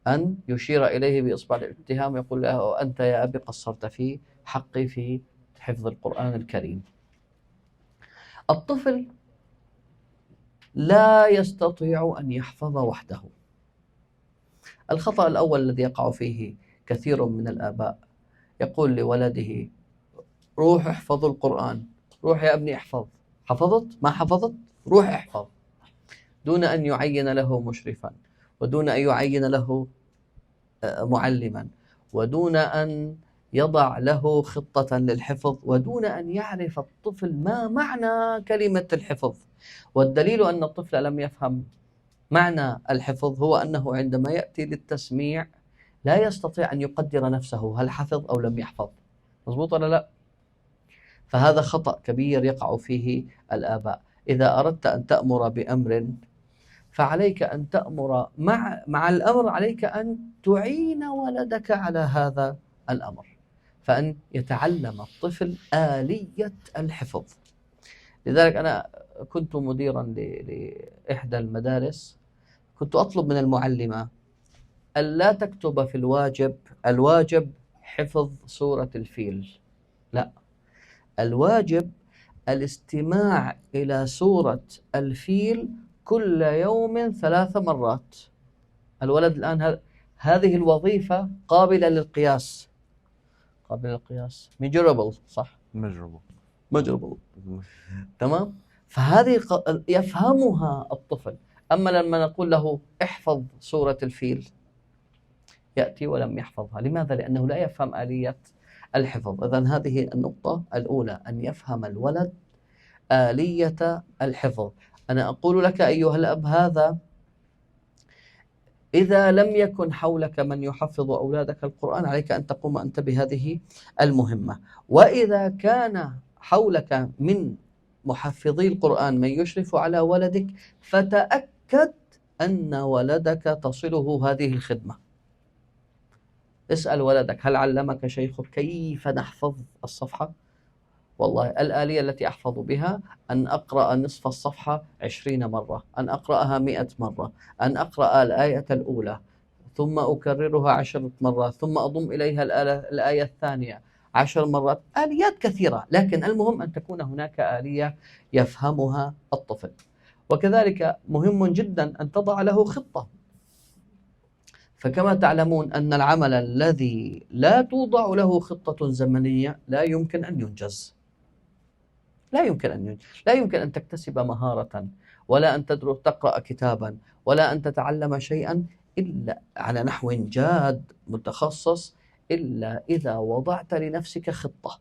أن يشير إليه بإصبع الاتهام، يقول له أنت يا أبي قصرت في حقي في حفظ القرآن الكريم. الطفل لا يستطيع أن يحفظ وحده. الخطأ الأول الذي يقع فيه كثير من الآباء، يقول لولده روح احفظ القرآن، روح يا ابني احفظ، حفظت ما حفظت روح احفظ، دون أن يعين له مشرفا، ودون أن يعين له معلما، ودون أن يضع له خطة للحفظ، ودون أن يعرف الطفل ما معنى كلمة الحفظ. والدليل أن الطفل لم يفهم معنى الحفظ هو أنه عندما يأتي للتسميع لا يستطيع أن يقدر نفسه هل حفظ أو لم يحفظ. مضبوط ولا لا؟ فهذا خطأ كبير يقع فيه الآباء. إذا أردت أن تأمر بأمر فعليك أن تأمر مع الأمر عليك أن تعين ولدك على هذا الأمر، فأن يتعلم الطفل آلية الحفظ. لذلك أنا كنت مديرا لإحدى المدارس، كنت أطلب من المعلمة ألا تكتب في الواجب حفظ سورة الفيل، لا، الواجب الاستماع إلى سورة الفيل كل يوم 3 مرات. الولد الآن هذه الوظيفة قابلة للقياس، measurable، صح؟ measurable. تمام؟ فهذه يفهمها الطفل. أما لما نقول له احفظ سورة الفيل يأتي ولم يحفظها. لماذا؟ لأنه لا يفهم آلية الحفظ. إذن هذه النقطة الأولى، أن يفهم الولد آلية الحفظ. أنا أقول لك أيها الأب هذا، إذا لم يكن حولك من يحفظ أولادك القرآن عليك أن تقوم أنت بهذه المهمة. وإذا كان حولك من محفظي القرآن من يشرف على ولدك فتأكد أن ولدك تصله هذه الخدمة. اسأل ولدك هل علمك شيخك كيف نحفظ الصفحة؟ والله الآلية التي أحفظ بها أن أقرأ نصف الصفحة 20 مرة، أن أقرأها 100 مرة، أن أقرأ الآية الأولى ثم أكررها 10 مرات، ثم أضم إليها الآية الثانية 10 مرات. آليات كثيرة، لكن المهم أن تكون هناك آلية يفهمها الطفل. وكذلك مهم جدا أن تضع له خطة. فكما تعلمون أن العمل الذي لا توضع له خطة زمنية لا يمكن أن ينجز. لا يمكن أن تكتسب مهارة، ولا أن تقرأ كتابا، ولا أن تتعلم شيئا إلا على نحو جاد متخصص إلا إذا وضعت لنفسك خطة.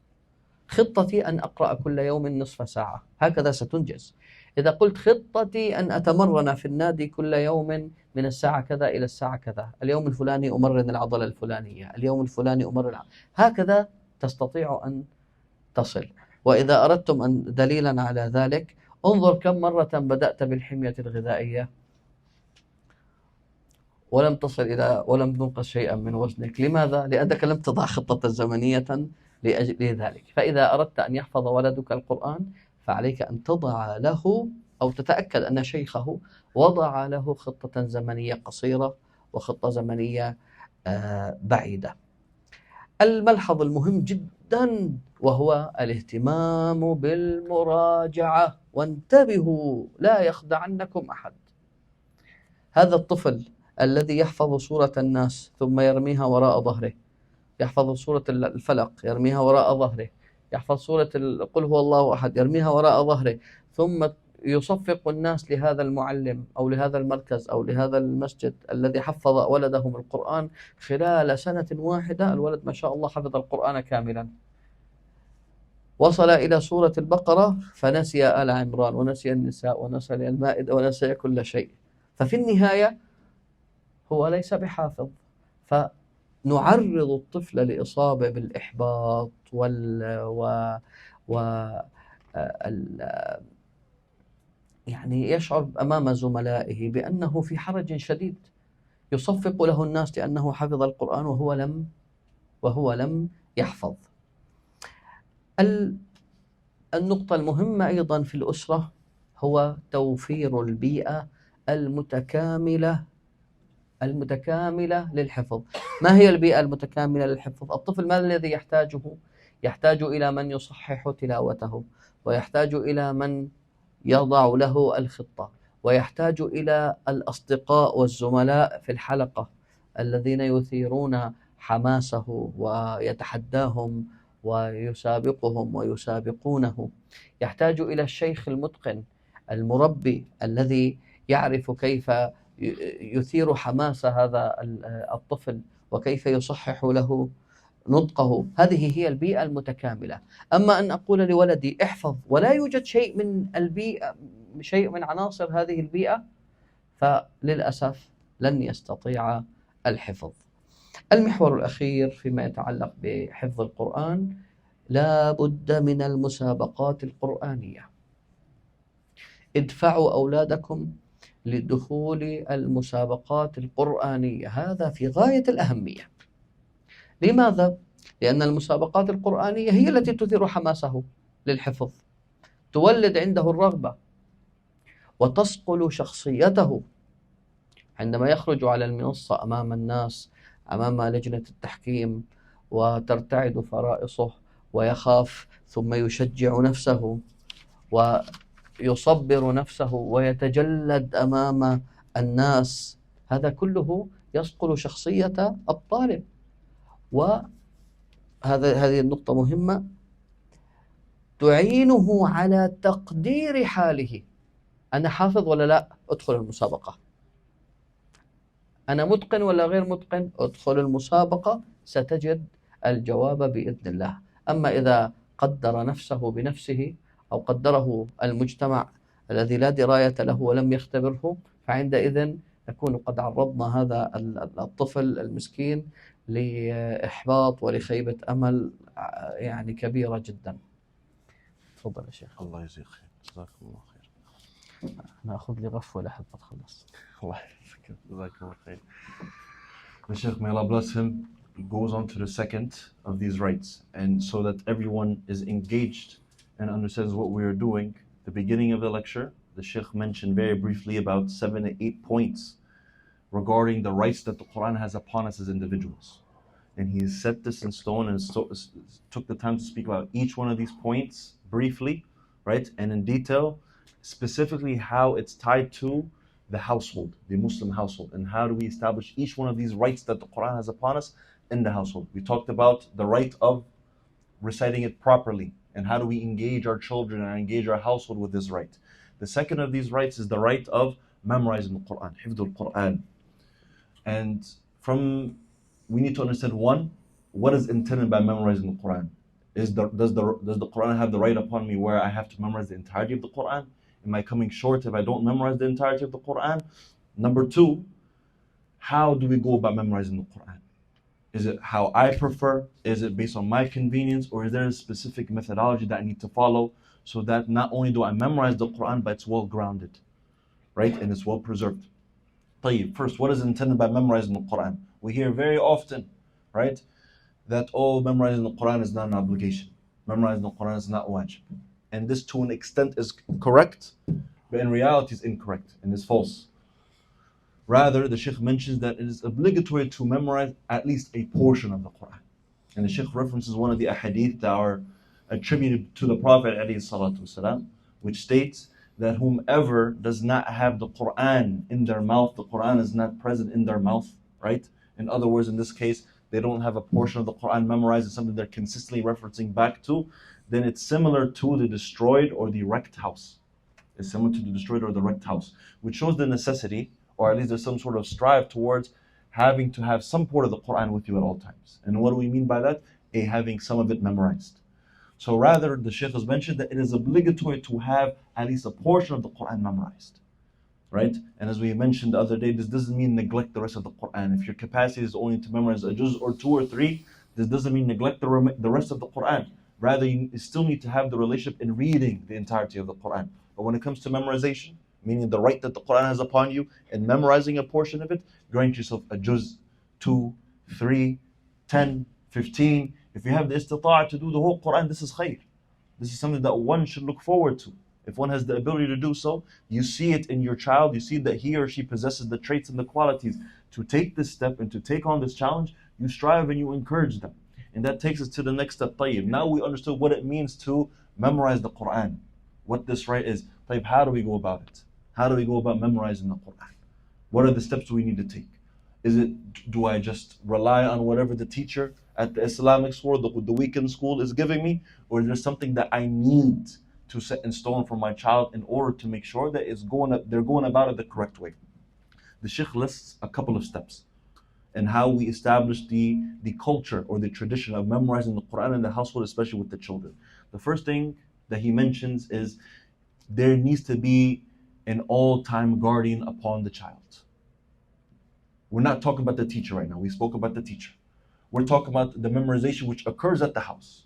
خطتي أن أقرأ كل يوم نصف ساعة، هكذا ستنجز. إذا قلت خطتي أن أتمرن في النادي كل يوم من الساعة كذا إلى الساعة كذا، اليوم الفلاني أمرن العضلة الفلانية، اليوم الفلاني أمرن هكذا تستطيع أن تصل. وإذا أردتم أن دليلا على ذلك، انظر كم مرة بدأت بالحمية الغذائية ولم تصل ولم تنقص شيئا من وزنك. لماذا؟ لأنك لم تضع خطة زمنية لأجل ذلك. فإذا أردت أن يحفظ ولدك القرآن فعليك أن تضع له أو تتأكد أن شيخه وضع له خطة زمنية قصيرة وخطة زمنية بعيدة. الملحظ المهم جدا وهو الاهتمام بالمراجعة. وانتبهوا لا يخدعنكم أحد. هذا الطفل الذي يحفظ سورة الناس ثم يرميها وراء ظهره، يحفظ سورة الفلق يرميها وراء ظهره، يحفظ سورة قل هو الله أحد يرميها وراء ظهره، ثم يصفق الناس لهذا المعلم أو لهذا المركز أو لهذا المسجد الذي حفظ ولدهم القرآن. خلال سنة واحدة الولد ما شاء الله حفظ القرآن كاملا، وصل إلى سورة البقرة فنسي آل عمران ونسي النساء ونسي المائدة ونسي كل شيء. ففي النهاية هو ليس بحافظ. فنعرض الطفل لإصابة بالإحباط يعني يشعر أمام زملائه بأنه في حرج شديد. يصفق له الناس لأنه حفظ القرآن وهو لم يحفظ. النقطة المهمة أيضا في الأسرة هو توفير البيئة المتكاملة للحفظ. ما هي البيئة المتكاملة للحفظ؟ الطفل ما الذي يحتاجه؟ يحتاج إلى من يصحح تلاوته، ويحتاج إلى من يضع له الخطة، ويحتاج إلى الأصدقاء والزملاء في الحلقة الذين يثيرون حماسه ويتحداهم ويسابقهم ويسابقونه. يحتاج إلى الشيخ المتقن المربي الذي يعرف كيف يثير حماس هذا الطفل وكيف يصحح له نطقه. هذه هي البيئة المتكاملة. أما أن أقول لولدي احفظ ولا يوجد شيء من البيئة، شيء من عناصر هذه البيئة، فللأسف لن يستطيع الحفظ. المحور الأخير فيما يتعلق بحفظ القرآن: لا بد من المسابقات القرآنية. ادفعوا أولادكم لدخول المسابقات القرآنية، هذا في غاية الأهمية. لماذا؟ لأن المسابقات القرآنية هي التي تثير حماسه للحفظ، تولد عنده الرغبة وتصقل شخصيته. عندما يخرج على المنصة أمام الناس، أمام لجنة التحكيم، وترتعد فرائصه ويخاف، ثم يشجع نفسه ويصبر نفسه ويتجلد أمام الناس، هذا كله يصقل شخصية الطالب. هذه النقطة مهمة تعينه على تقدير حاله. أنا حافظ ولا لا؟ ادخل المسابقة. أنا متقن ولا غير متقن؟ ادخل المسابقة، ستجد الجواب بإذن الله. أما إذا قدر نفسه بنفسه أو قدره المجتمع الذي لا دراية له ولم يختبره، فعندئذ نكون قد عرضنا هذا الطفل المسكين لإحباط ولخيبة أمل يعني كبيرة جدا. تفضل يا شيخ. الله يجزيك خير، جزاك الله خير. أنا أخذ لي غفوة لحد ما تخلص. الله يجزيك، جزاك الله خير. The Sheikh, may Allah bless him, goes on to the second of these rights, and so that everyone is engaged and understands what we are doing. The beginning of the lecture, the Sheikh mentioned very briefly about 7 to 8 points regarding the rights that the Quran has upon us as individuals. And he set this in stone and took the time to speak about each one of these points briefly, right? And in detail, specifically how it's tied to the household, the Muslim household, and how do we establish each one of these rights that the Quran has upon us in the household. We talked about the right of reciting it properly, and how do we engage our children and engage our household with this right. The second of these rights is the right of memorizing the Quran, hifdul Quran. And we need to understand, one, what is intended by memorizing the Quran. Does the Quran have the right upon me where I have to memorize the entirety of the Quran? Am I coming short if I don't memorize the entirety of the Quran? Number two, how do we go about memorizing the Quran? Is it how I prefer? Is it based on my convenience? Or is there a specific methodology that I need to follow so that not only do I memorize the Quran, but it's well grounded, right? And it's well preserved. First, what is intended by memorizing the Quran? We hear very often, right, that memorizing the Quran is not an obligation. Memorizing the Quran is not wajib. And this to an extent is correct, but in reality is incorrect and is false. Rather, the Sheikh mentions that it is obligatory to memorize at least a portion of the Quran. And the Sheikh references one of the ahadith that are attributed to the Prophet ﷺ, which states that whomever does not have the Quran in their mouth, the Quran is not present in their mouth, right? In other words, in this case, they don't have a portion of the Quran memorized, it's something they're consistently referencing back to, then it's similar to the destroyed or the wrecked house. It's similar to the destroyed or the wrecked house, which shows the necessity, or at least there's some sort of strive towards having to have some part of the Quran with you at all times. And what do we mean by that? Having some of it memorized. So rather, the Shaykh has mentioned that it is obligatory to have at least a portion of the Quran memorized, right? And as we mentioned the other day, this doesn't mean neglect the rest of the Quran. If your capacity is only to memorize a juz or 2 or 3, this doesn't mean neglect the rest of the Quran. Rather, you still need to have the relationship in reading the entirety of the Quran. But when it comes to memorization, meaning the right that the Quran has upon you, and memorizing a portion of it, grant yourself a juz, 2, 3, 10, 15. If you have the istita'a to do the whole Quran, this is khair. This is something that one should look forward to. if one has the ability to do so, you see it in your child, you see that he or she possesses the traits and the qualities to take this step and to take on this challenge, you strive and you encourage them. And that takes us to the next step. طيب, now we understood what it means to memorize the Quran, what this right is. طيب, how do we go about it? How do we go about memorizing the Quran? What are the steps we need to take? Do I just rely on whatever the teacher at the Islamic school, the weekend school is giving me? Or is there something that I need to set in stone for my child in order to make sure that they're going about it the correct way? The Sheikh lists a couple of steps and how we establish the culture or the tradition of memorizing the Quran in the household, especially with the children. The first thing that he mentions is there needs to be an all-time guardian upon the child. We're not talking about the teacher right now. We spoke about the teacher. We're talking about the memorization which occurs at the house.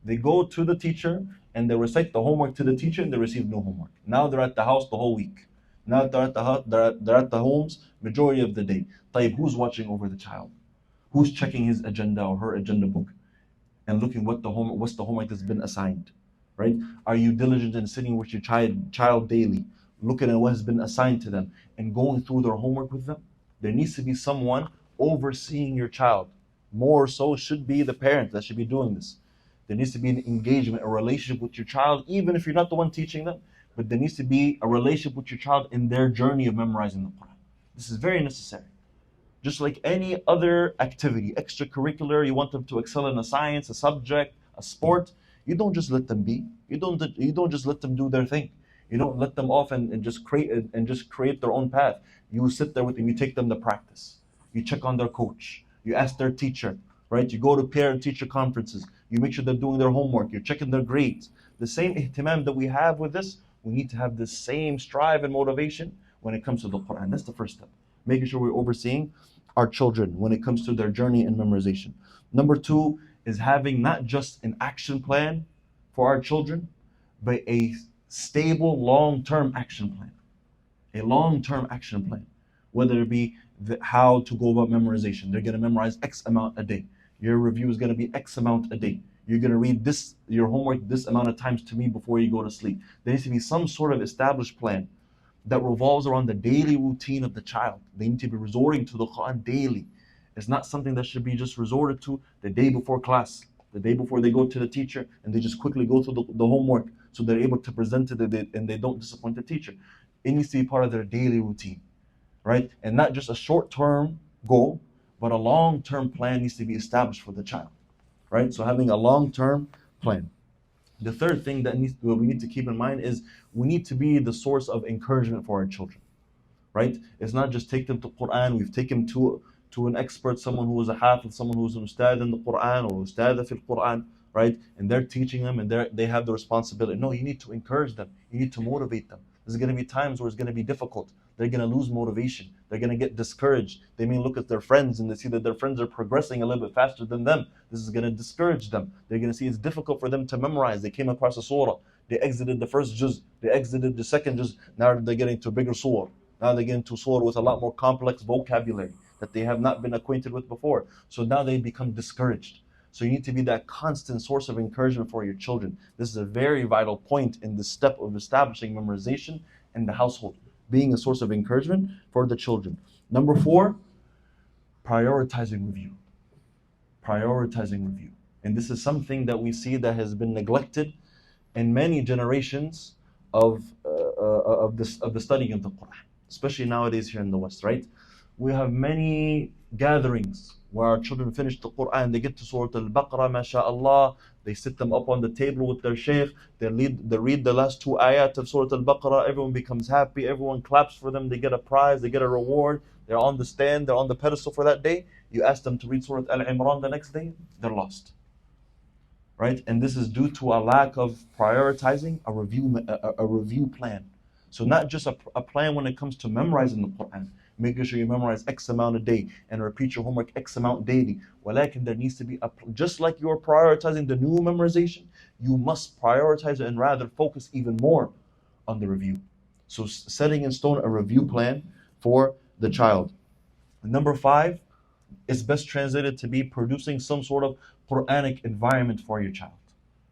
They go to the teacher and they recite the homework to the teacher and they receive no homework. Now they're at the house the whole week. Now they're at the homes majority of the day. طيب, who's watching over the child? Who's checking his agenda or her agenda book and looking what's the homework that's been assigned? Right? Are you diligent in sitting with your child daily, looking at what has been assigned to them and going through their homework with them? There needs to be someone overseeing your child. More so should be the parent that should be doing this. There needs to be an engagement, a relationship with your child, even if you're not the one teaching them, but there needs to be a relationship with your child in their journey of memorizing the Quran. This is very necessary. Just like any other activity, extracurricular, you want them to excel in a science, a subject, a sport, you don't just let them be. You don't just let them do their thing. You don't let them off and just create their own path. You sit there with them, you take them to practice. You check on their coach. You ask their teacher, right? You go to parent-teacher conferences. You make sure they're doing their homework. You're checking their grades. The same ihtimam that we have with this, we need to have the same strive and motivation when it comes to the Quran. That's the first step. Making sure we're overseeing our children when it comes to their journey in memorization. Number two is having not just an action plan for our children, but a stable long-term action plan. A long-term action plan, whether it be how to go about memorization. They're going to memorize X amount a day. Your review is going to be X amount a day. You're going to read your homework this amount of times to me before you go to sleep. There needs to be some sort of established plan that revolves around the daily routine of the child. They need to be resorting to the Quran daily. It's not something that should be just resorted to the day before class, the day before they go to the teacher, and they just quickly go through the homework so they're able to present it and they don't disappoint the teacher. It needs to be part of their daily routine, right? And not just a short-term goal, but a long-term plan needs to be established for the child, right? So having a long-term plan. The third thing that we need to keep in mind is we need to be the source of encouragement for our children, right? It's not just take them to Quran. We've taken them to an expert, someone who is a hafiz, someone who is an ustad in the Quran or ustad fil Quran, right? And they're teaching them and they have the responsibility. No, you need to encourage them. You need to motivate them. There's going to be times where it's going to be difficult. They're going to lose motivation. They're going to get discouraged. They may look at their friends and they see that their friends are progressing a little bit faster than them. This is going to discourage them. They're going to see it's difficult for them to memorize. They came across a surah. They exited the first juz. They exited the second juz. Now they're getting to a bigger surah. Now they're getting to a surah with a lot more complex vocabulary that they have not been acquainted with before. So now they become discouraged. So you need to be that constant source of encouragement for your children. This is a very vital point in the step of establishing memorization in the household, being a source of encouragement for the children. Number 4, prioritizing review. Prioritizing review. And this is something that we see that has been neglected in many generations of the studying of the Quran, especially nowadays here in the West, right? We have many gatherings where our children finish the Quran, they get to Surah Al-Baqarah, mashallah, they sit them up on the table with their Sheikh, they read the last 2 ayat of Surah Al-Baqarah, everyone becomes happy, everyone claps for them, they get a prize, they get a reward, they're on the stand, they're on the pedestal for that day. You ask them to read Surah Al-Imran the next day, they're lost. Right? And this is due to a lack of prioritizing a review plan. So not just a plan when it comes to memorizing the Quran, making sure you memorize X amount a day and repeat your homework X amount daily. Walakin there needs to be, just like you're prioritizing the new memorization, you must prioritize and rather focus even more on the review. So setting in stone a review plan for the child. Number 5 is best translated to be producing some sort of Quranic environment for your child.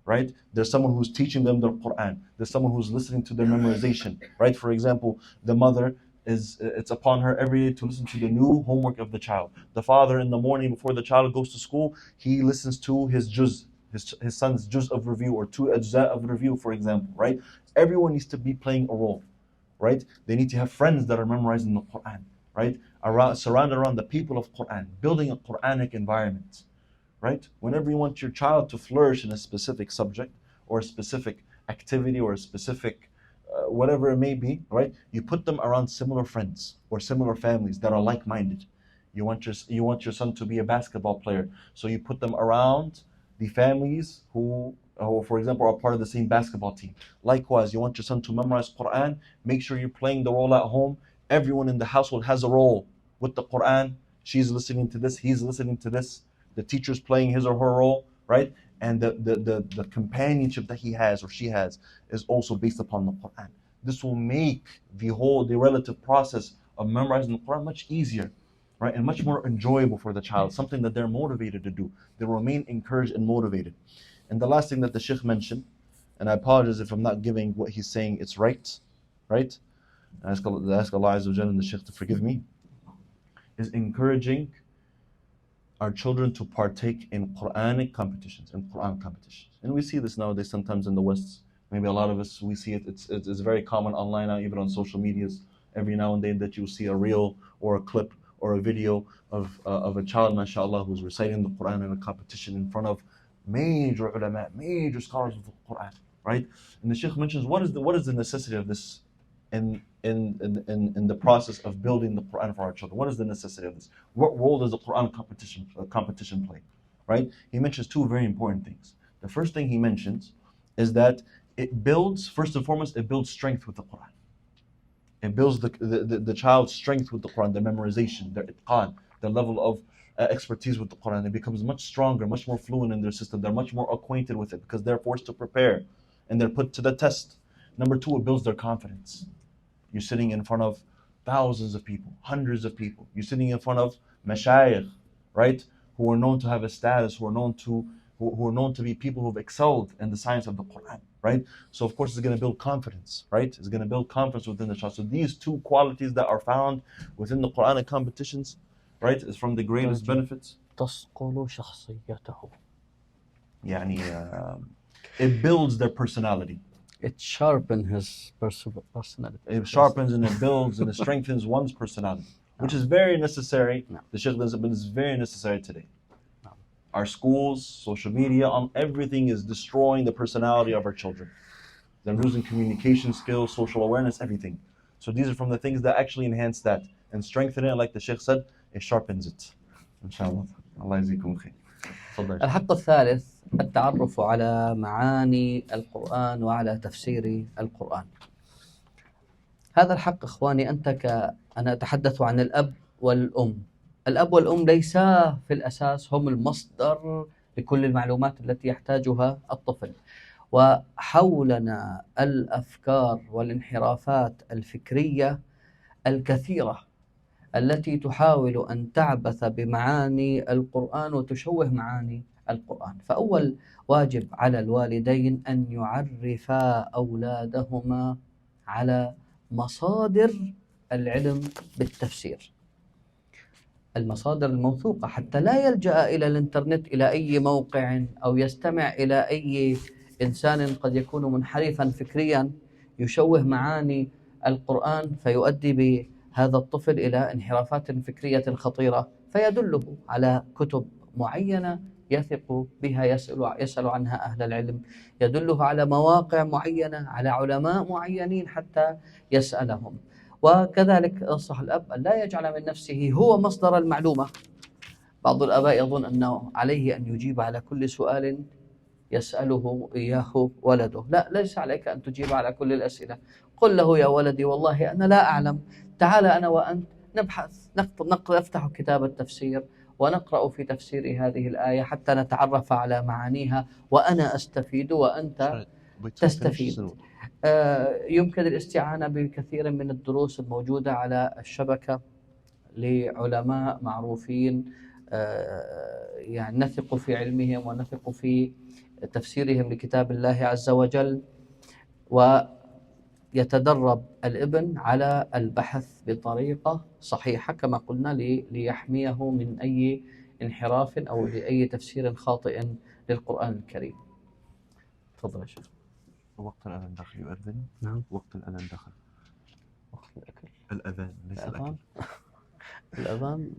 right? There's someone who's teaching them the Quran. There's someone who's listening to their memorization, right? For example, the mother it's upon her every day to listen to the new homework of the child. The father in the morning before the child goes to school, he listens to his juz, his son's juz of review or two ajza of review, for example, right? Everyone needs to be playing a role, right? They need to have friends that are memorizing the Quran, right? Surrounded around the people of Quran, building a Quranic environment, right? Whenever you want your child to flourish in a specific subject or a specific activity or a specific whatever it may be, right? You put them around similar friends or similar families that are like-minded. You want your son to be a basketball player, so you put them around the families who, for example, are part of the same basketball team. Likewise, you want your son to memorize Quran, make sure you're playing the role at home. Everyone in the household has a role with the Quran. She's listening to this, he's listening to this. The teacher's playing his or her role, right? And the companionship that he has or she has is also based upon the Quran. This will make the relative process of memorizing the Quran much easier, right? And much more enjoyable for the child, something that they're motivated to do. They will remain encouraged and motivated. And the last thing that the Sheikh mentioned, and I apologize if I'm not giving what he's saying it's right? I ask Allah Azza wa Jalla and the Sheikh to forgive me, is encouraging our children to partake in Quranic competitions, in Quran competitions. And we see this nowadays sometimes in the West. Maybe a lot of us, we see it. It's very common online now, even on social medias. Every now and then that you see a reel or a clip or a video of a child, mashallah, who's reciting the Quran in a competition in front of major ulama, major scholars of the Quran, right? And the Sheikh mentions what is the necessity of this in the process of building the Quran for our children. What is the necessity of this? What role does the Quran competition play? Right? He mentions two very important things. The first thing he mentions is that it builds, first and foremost, it builds strength with the Quran. It builds the child's strength with the Quran, their memorization, their itqan, their level of expertise with the Quran. It becomes much stronger, much more fluent in their system. They're much more acquainted with it because they're forced to prepare and they're put to the test. Number two, it builds their confidence. You're sitting in front of thousands of people, hundreds of people. You're sitting in front of mashayikh, right? Who are known to have a status, who are known to be people who've excelled in the science of the Quran, right? So of course it's going to build confidence, right? It's going to build confidence within the child. So these two qualities that are found within the Quranic competitions, right, is from the greatest benefits. تصقل شخصيته. It builds their personality. It sharpens his personality. It sharpens and it builds and it strengthens one's personality, which is very necessary. The Sheikh is very necessary today. Our schools, social media, everything is destroying the personality of our children. They're losing communication skills, social awareness, everything. So these are from the things that actually enhance that and strengthen it. Like the Sheikh said, it sharpens it. Inshallah. Allah yazikum khair. الحق الثالث التعرف على معاني القرآن وعلى تفسير القرآن. هذا الحق إخواني أنا أتحدث عن الأب والأم. الأب والأم ليسا في الأساس هم المصدر لكل المعلومات التي يحتاجها الطفل، وحولنا الأفكار والانحرافات الفكرية الكثيرة التي تحاول أن تعبث بمعاني القرآن وتشوه معاني القرآن. فأول واجب على الوالدين أن يعرفا أولادهما على مصادر العلم بالتفسير، المصادر الموثوقة، حتى لا يلجأ إلى الإنترنت، إلى أي موقع أو يستمع إلى أي إنسان قد يكون منحرفا فكريا يشوه معاني القرآن فيؤدي بهذا الطفل إلى انحرافات فكرية خطيرة، فيدله على كتب معينة يثق بها، يسأل عنها أهل العلم، يدله على مواقع معينة، على علماء معينين حتى يسألهم. وكذلك ينصح الأب أن لا يجعل من نفسه هو مصدر المعلومة. بعض الآباء يظن أنه عليه أن يجيب على كل سؤال يسأله إياه ولده. لا، ليس عليك أن تجيب على كل الأسئلة. قل له يا ولدي والله أنا لا أعلم، تعال أنا وأنت نبحث، نفتح كتاب التفسير ونقرأ في تفسير هذه الآية حتى نتعرف على معانيها، وأنا أستفيد وأنت تستفيد. يمكن الاستعانة بكثير من الدروس الموجودة على الشبكة لعلماء معروفين يعني نثق في علمهم ونثق في تفسيرهم لكتاب الله عز وجل، ويتدرب الابن على البحث بطريقة صحيحة كما قلنا ليحميه من أي انحراف أو لأي تفسير خاطئ للقرآن الكريم. تفضل يا شيخ. وقت الأذان دخل يؤذن. نعم. وقت الأذان دخل. وقت الأكل. الأذان ليس الأكل. الأذان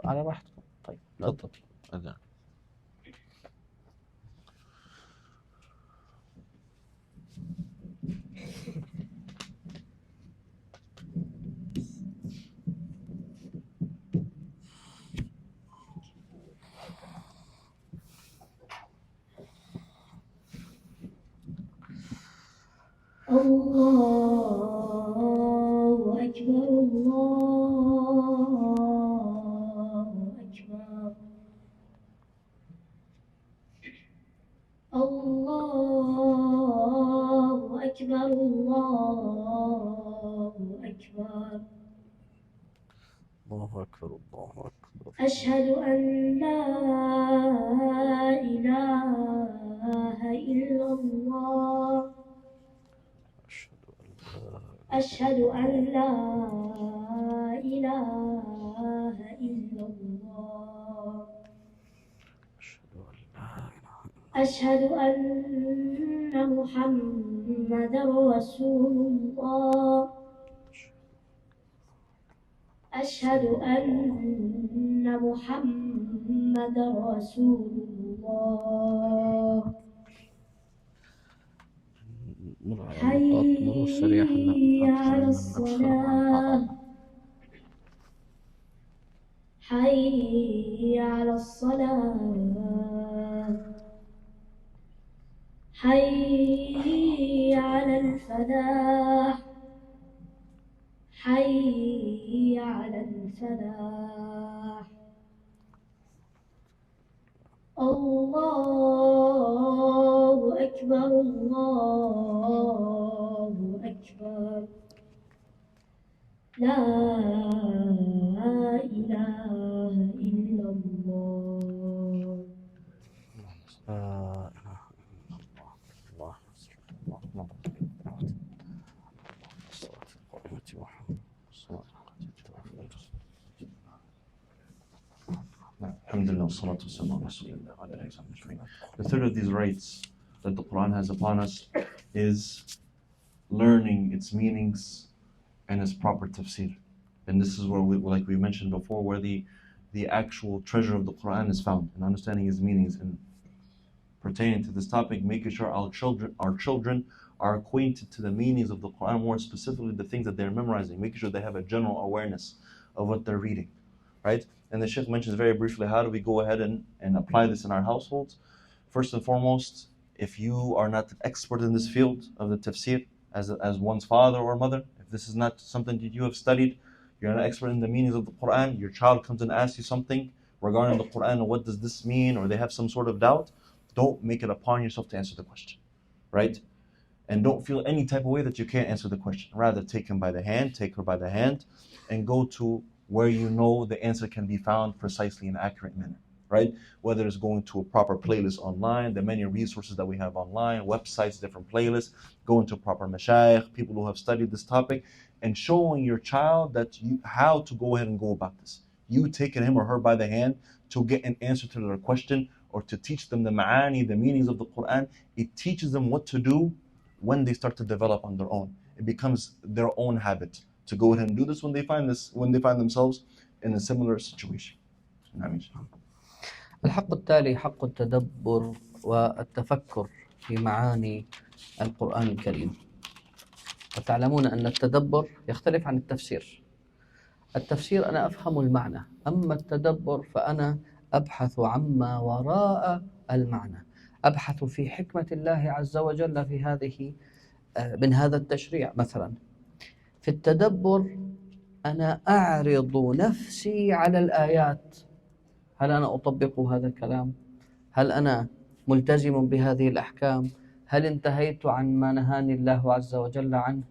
على راحتكم. طيب تفضل. أذان. الله أكبر الله أكبر الله أكبر الله أكبر الله أكبر الله أكبر. أشهد أن لا إله إلا الله أشهد أن لا إله إلا الله أشهد أن محمدا رسول الله أشهد أن محمدا رسول الله حي على الصلاة حي على الصلاة حي على الفلاح حي على الفلاح الله أكبر الله أكبر لا إله إلا الله لا إله إلا الله. الله Alhamdulillah, salatu wassalam, rasulillah, alayhi wa sallam. The third of these rights that the Quran has upon us is learning its meanings and its proper tafsir. And this is where, like we mentioned before, where the actual treasure of the Quran is found, and understanding its meanings. And pertaining to this topic, making sure our children are acquainted to the meanings of the Quran, more specifically the things that they're memorizing, making sure they have a general awareness of what they're reading, right? And the Sheikh mentions very briefly, how do we go ahead and apply this in our households? First and foremost, if you are not an expert in this field of the tafsir, as one's father or mother, if this is not something that you have studied, you're not an expert in the meanings of the Quran, your child comes and asks you something regarding the Quran, and what does this mean, or they have some sort of doubt, don't make it upon yourself to answer the question, right? And don't feel any type of way that you can't answer the question. Rather, take him by the hand, take her by the hand, and go to where you know the answer can be found precisely in an accurate manner, right? Whether it's going to a proper playlist online, the many resources that we have online, websites, different playlists, going to proper mashaykh, people who have studied this topic, and showing your child how to go ahead and go about this. You taking him or her by the hand to get an answer to their question, or to teach them the ma'ani, the meanings of the Quran, it teaches them what to do when they start to develop on their own. It becomes their own habit to go ahead and do this when they find themselves in a similar situation. الحق التالي حق التدبر والتفكر في معاني القرآن الكريم. وتعلمون أن التدبر يختلف عن التفسير. التفسير أنا أفهم المعنى، أما التدبر فأنا أبحث عما وراء المعنى، أبحث في حكمة الله عز وجل في من هذا التشريع. مثلا في التدبر أنا أعرض نفسي على الآيات، هل أنا أطبق هذا الكلام؟ هل أنا ملتزم بهذه الأحكام؟ هل انتهيت عن ما نهاني الله عز وجل عنه؟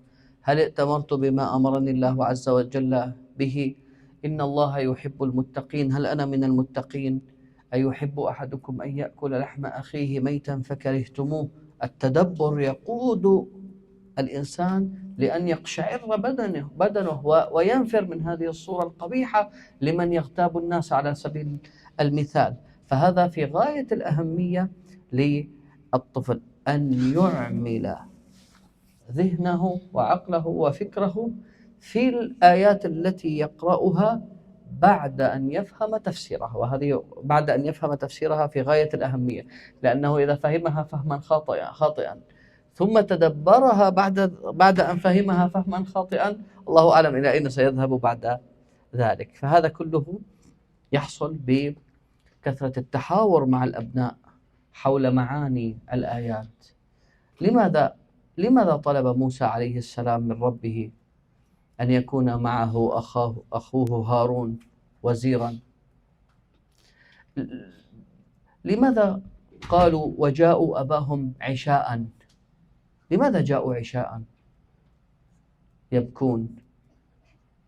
هل ائتمرت بما أمرني الله عز وجل به؟ إن الله يحب المتقين، هل أنا من المتقين؟ أيحب أحدكم أن يأكل لحم أخيه ميتا فكرهتموه. التدبر يقود الإنسان لأن يقشعر بدنه وينفر من هذه الصورة القبيحة لمن يغتاب الناس على سبيل المثال. فهذا في غاية الأهمية للطفل، أن يعمل ذهنه وعقله وفكره في الآيات التي يقرأها بعد أن يفهم تفسيرها، وهذه بعد أن يفهم تفسيرها في غاية الأهمية، لأنه إذا فهمها فهما خاطئا ثم تدبرها بعد أن فهمها فهما خاطئا، الله أعلم إلى أين سيذهب بعد ذلك. فهذا كله يحصل بكثرة التحاور مع الأبناء حول معاني الآيات. لماذا طلب موسى عليه السلام من ربه أن يكون معه أخوه هارون وزيرا؟ لماذا قالوا وجاءوا أباهم عشاء؟ لماذا جاءوا عشاء يبكون؟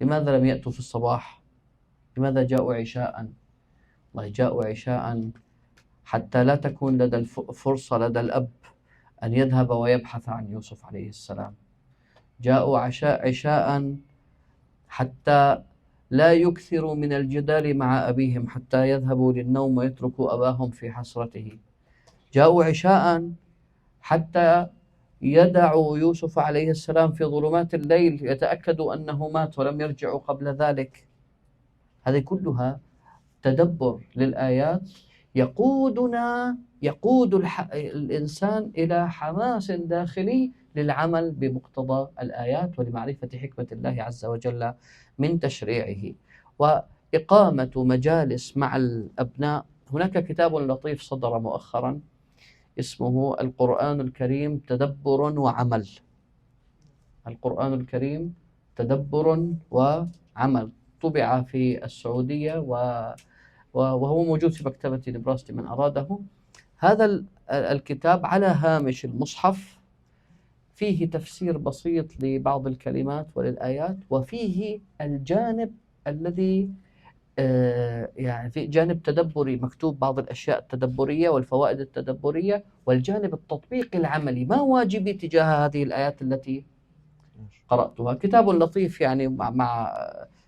لماذا لم يأتوا في الصباح؟ لماذا جاءوا عشاء؟ والله جاءوا عشاء حتى لا تكون لدى الفرصة لدى الأب أن يذهب ويبحث عن يوسف عليه السلام. جاءوا عشاء حتى لا يكثروا من الجدال مع أبيهم حتى يذهبوا للنوم ويتركوا أباهم في حسرته. جاءوا عشاء حتى يدعوا يوسف عليه السلام في ظلمات الليل يتأكدوا أنه مات ولم يرجعوا قبل ذلك. هذه كلها تدبر للآيات يقود الإنسان إلى حماس داخلي للعمل بمقتضى الآيات ولمعرفة حكمة الله عز وجل من تشريعه وإقامة مجالس مع الأبناء. هناك كتاب لطيف صدر مؤخرا اسمه القرآن الكريم تدبر وعمل. القرآن الكريم تدبر وعمل، طبع في السعودية وهو موجود في مكتبة نبراستي من أراده. هذا الكتاب على هامش المصحف فيه تفسير بسيط لبعض الكلمات وللآيات، وفيه الجانب الذي يعني في جانب تدبري مكتوب بعض الأشياء التدبرية والفوائد التدبرية، والجانب التطبيقي العملي ما واجبي تجاه هذه الآيات التي قرأتها. كتاب لطيف يعني مع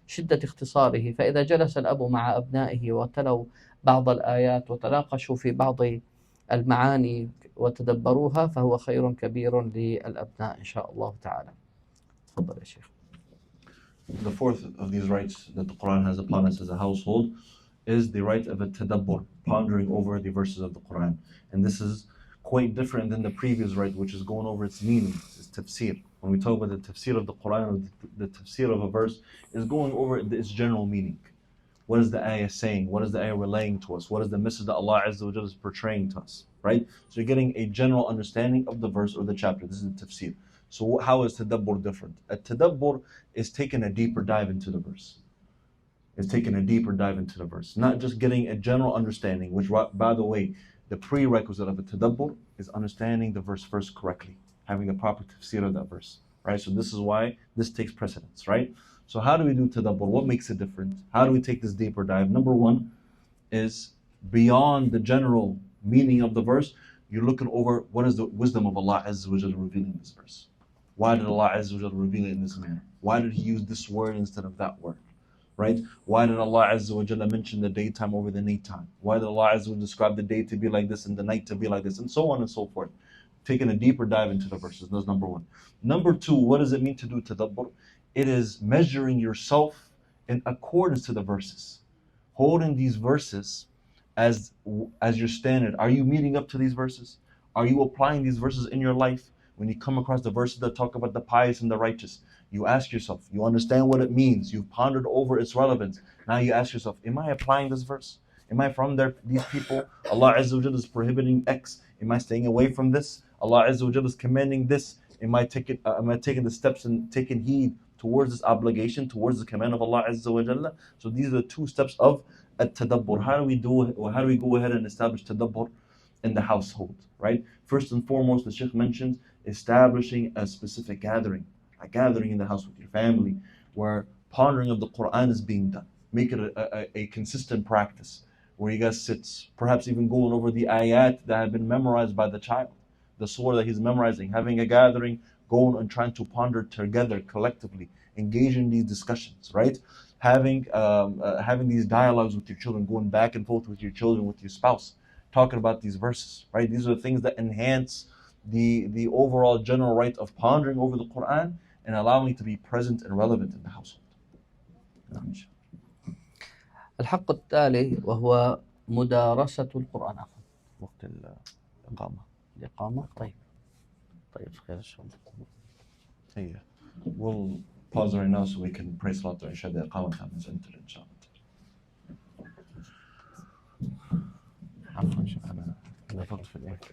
شدة اختصاره، فإذا جلس الأب مع أبنائه وتلوا بعض الآيات وتناقشوا في بعض المعاني وتدبروها فهو خير كبير للأبناء إن شاء الله تعالى. تفضل يا شيخ. The fourth of these rights that the Quran has upon us as a household is the right of a tadabbur, pondering over the verses of the Quran. And this is quite different than the previous right, which is going over its meaning, its tafsir. When we talk about the tafsir of the Quran, or the tafsir of a verse, is going over its general meaning. What is the ayah saying? What is the ayah relaying to us? What is the message that Allah Azza wa Jalla is portraying to us? Right? So you're getting a general understanding of the verse or the chapter. This is the tafsir. So how is tadabbur different? A tadabbur is taking a deeper dive into the verse. It's taking a deeper dive into the verse. Not just getting a general understanding, which, by the way, the prerequisite of a tadabbur is understanding the verse first correctly, having the proper tafsir of that verse. Right? So this is why this takes precedence, right? So how do we do tadabbur? What makes it different? How do we take this deeper dive? Number one is beyond the general meaning of the verse, you're looking over what is the wisdom of Allah Azza wa Jalla revealing this verse. Why did Allah Azza wa Jalla reveal it in this manner? Why did He use this word instead of that word? Right? Why did Allah Azza wa Jalla mention the daytime over the nighttime? Why did Allah Azza wa Jalla describe the day to be like this and the night to be like this? And so on and so forth. Taking a deeper dive into the verses. That's number one. Number two, what does it mean to do tadabbur? It is measuring yourself in accordance to the verses. Holding these verses as your standard. Are you meeting up to these verses? Are you applying these verses in your life? When you come across the verses that talk about the pious and the righteous, you ask yourself, you understand what it means, you've pondered over its relevance. Now you ask yourself, am I applying this verse? Am I from these people? Allah Azza wa Jalla is prohibiting X. Am I staying away from this? Allah Azza wa Jalla is commanding this. Am I taking the steps and taking heed towards this obligation, towards the command of Allah Azza wa Jalla? So these are the two steps of at-tadabbur. How do we go ahead and establish tadabbur in the household, right? First and foremost, the Sheikh mentions establishing a specific gathering, a gathering in the house with your family, where pondering of the Quran is being done. make it a consistent practice where you guys sit, perhaps even going over the ayat that have been memorized by the child, the surah that he's memorizing, having a gathering, going and trying to ponder together collectively, engage in these discussions, right? Having these dialogues with your children, going back and forth with your children, with your spouse, talking about these verses, right? These are the things that enhance the overall general right of pondering over the Quran and allowing it to be present and relevant in the household. الحق التالي وهو مدارسة القرآن. وقت الإقامة. الإقامة. طيب خير إن شاء الله. هي. We'll pause right now so we can pray Salat al-Isha. The Iqamah happens until inshallah. عفوا أنا نفضت في الوقت.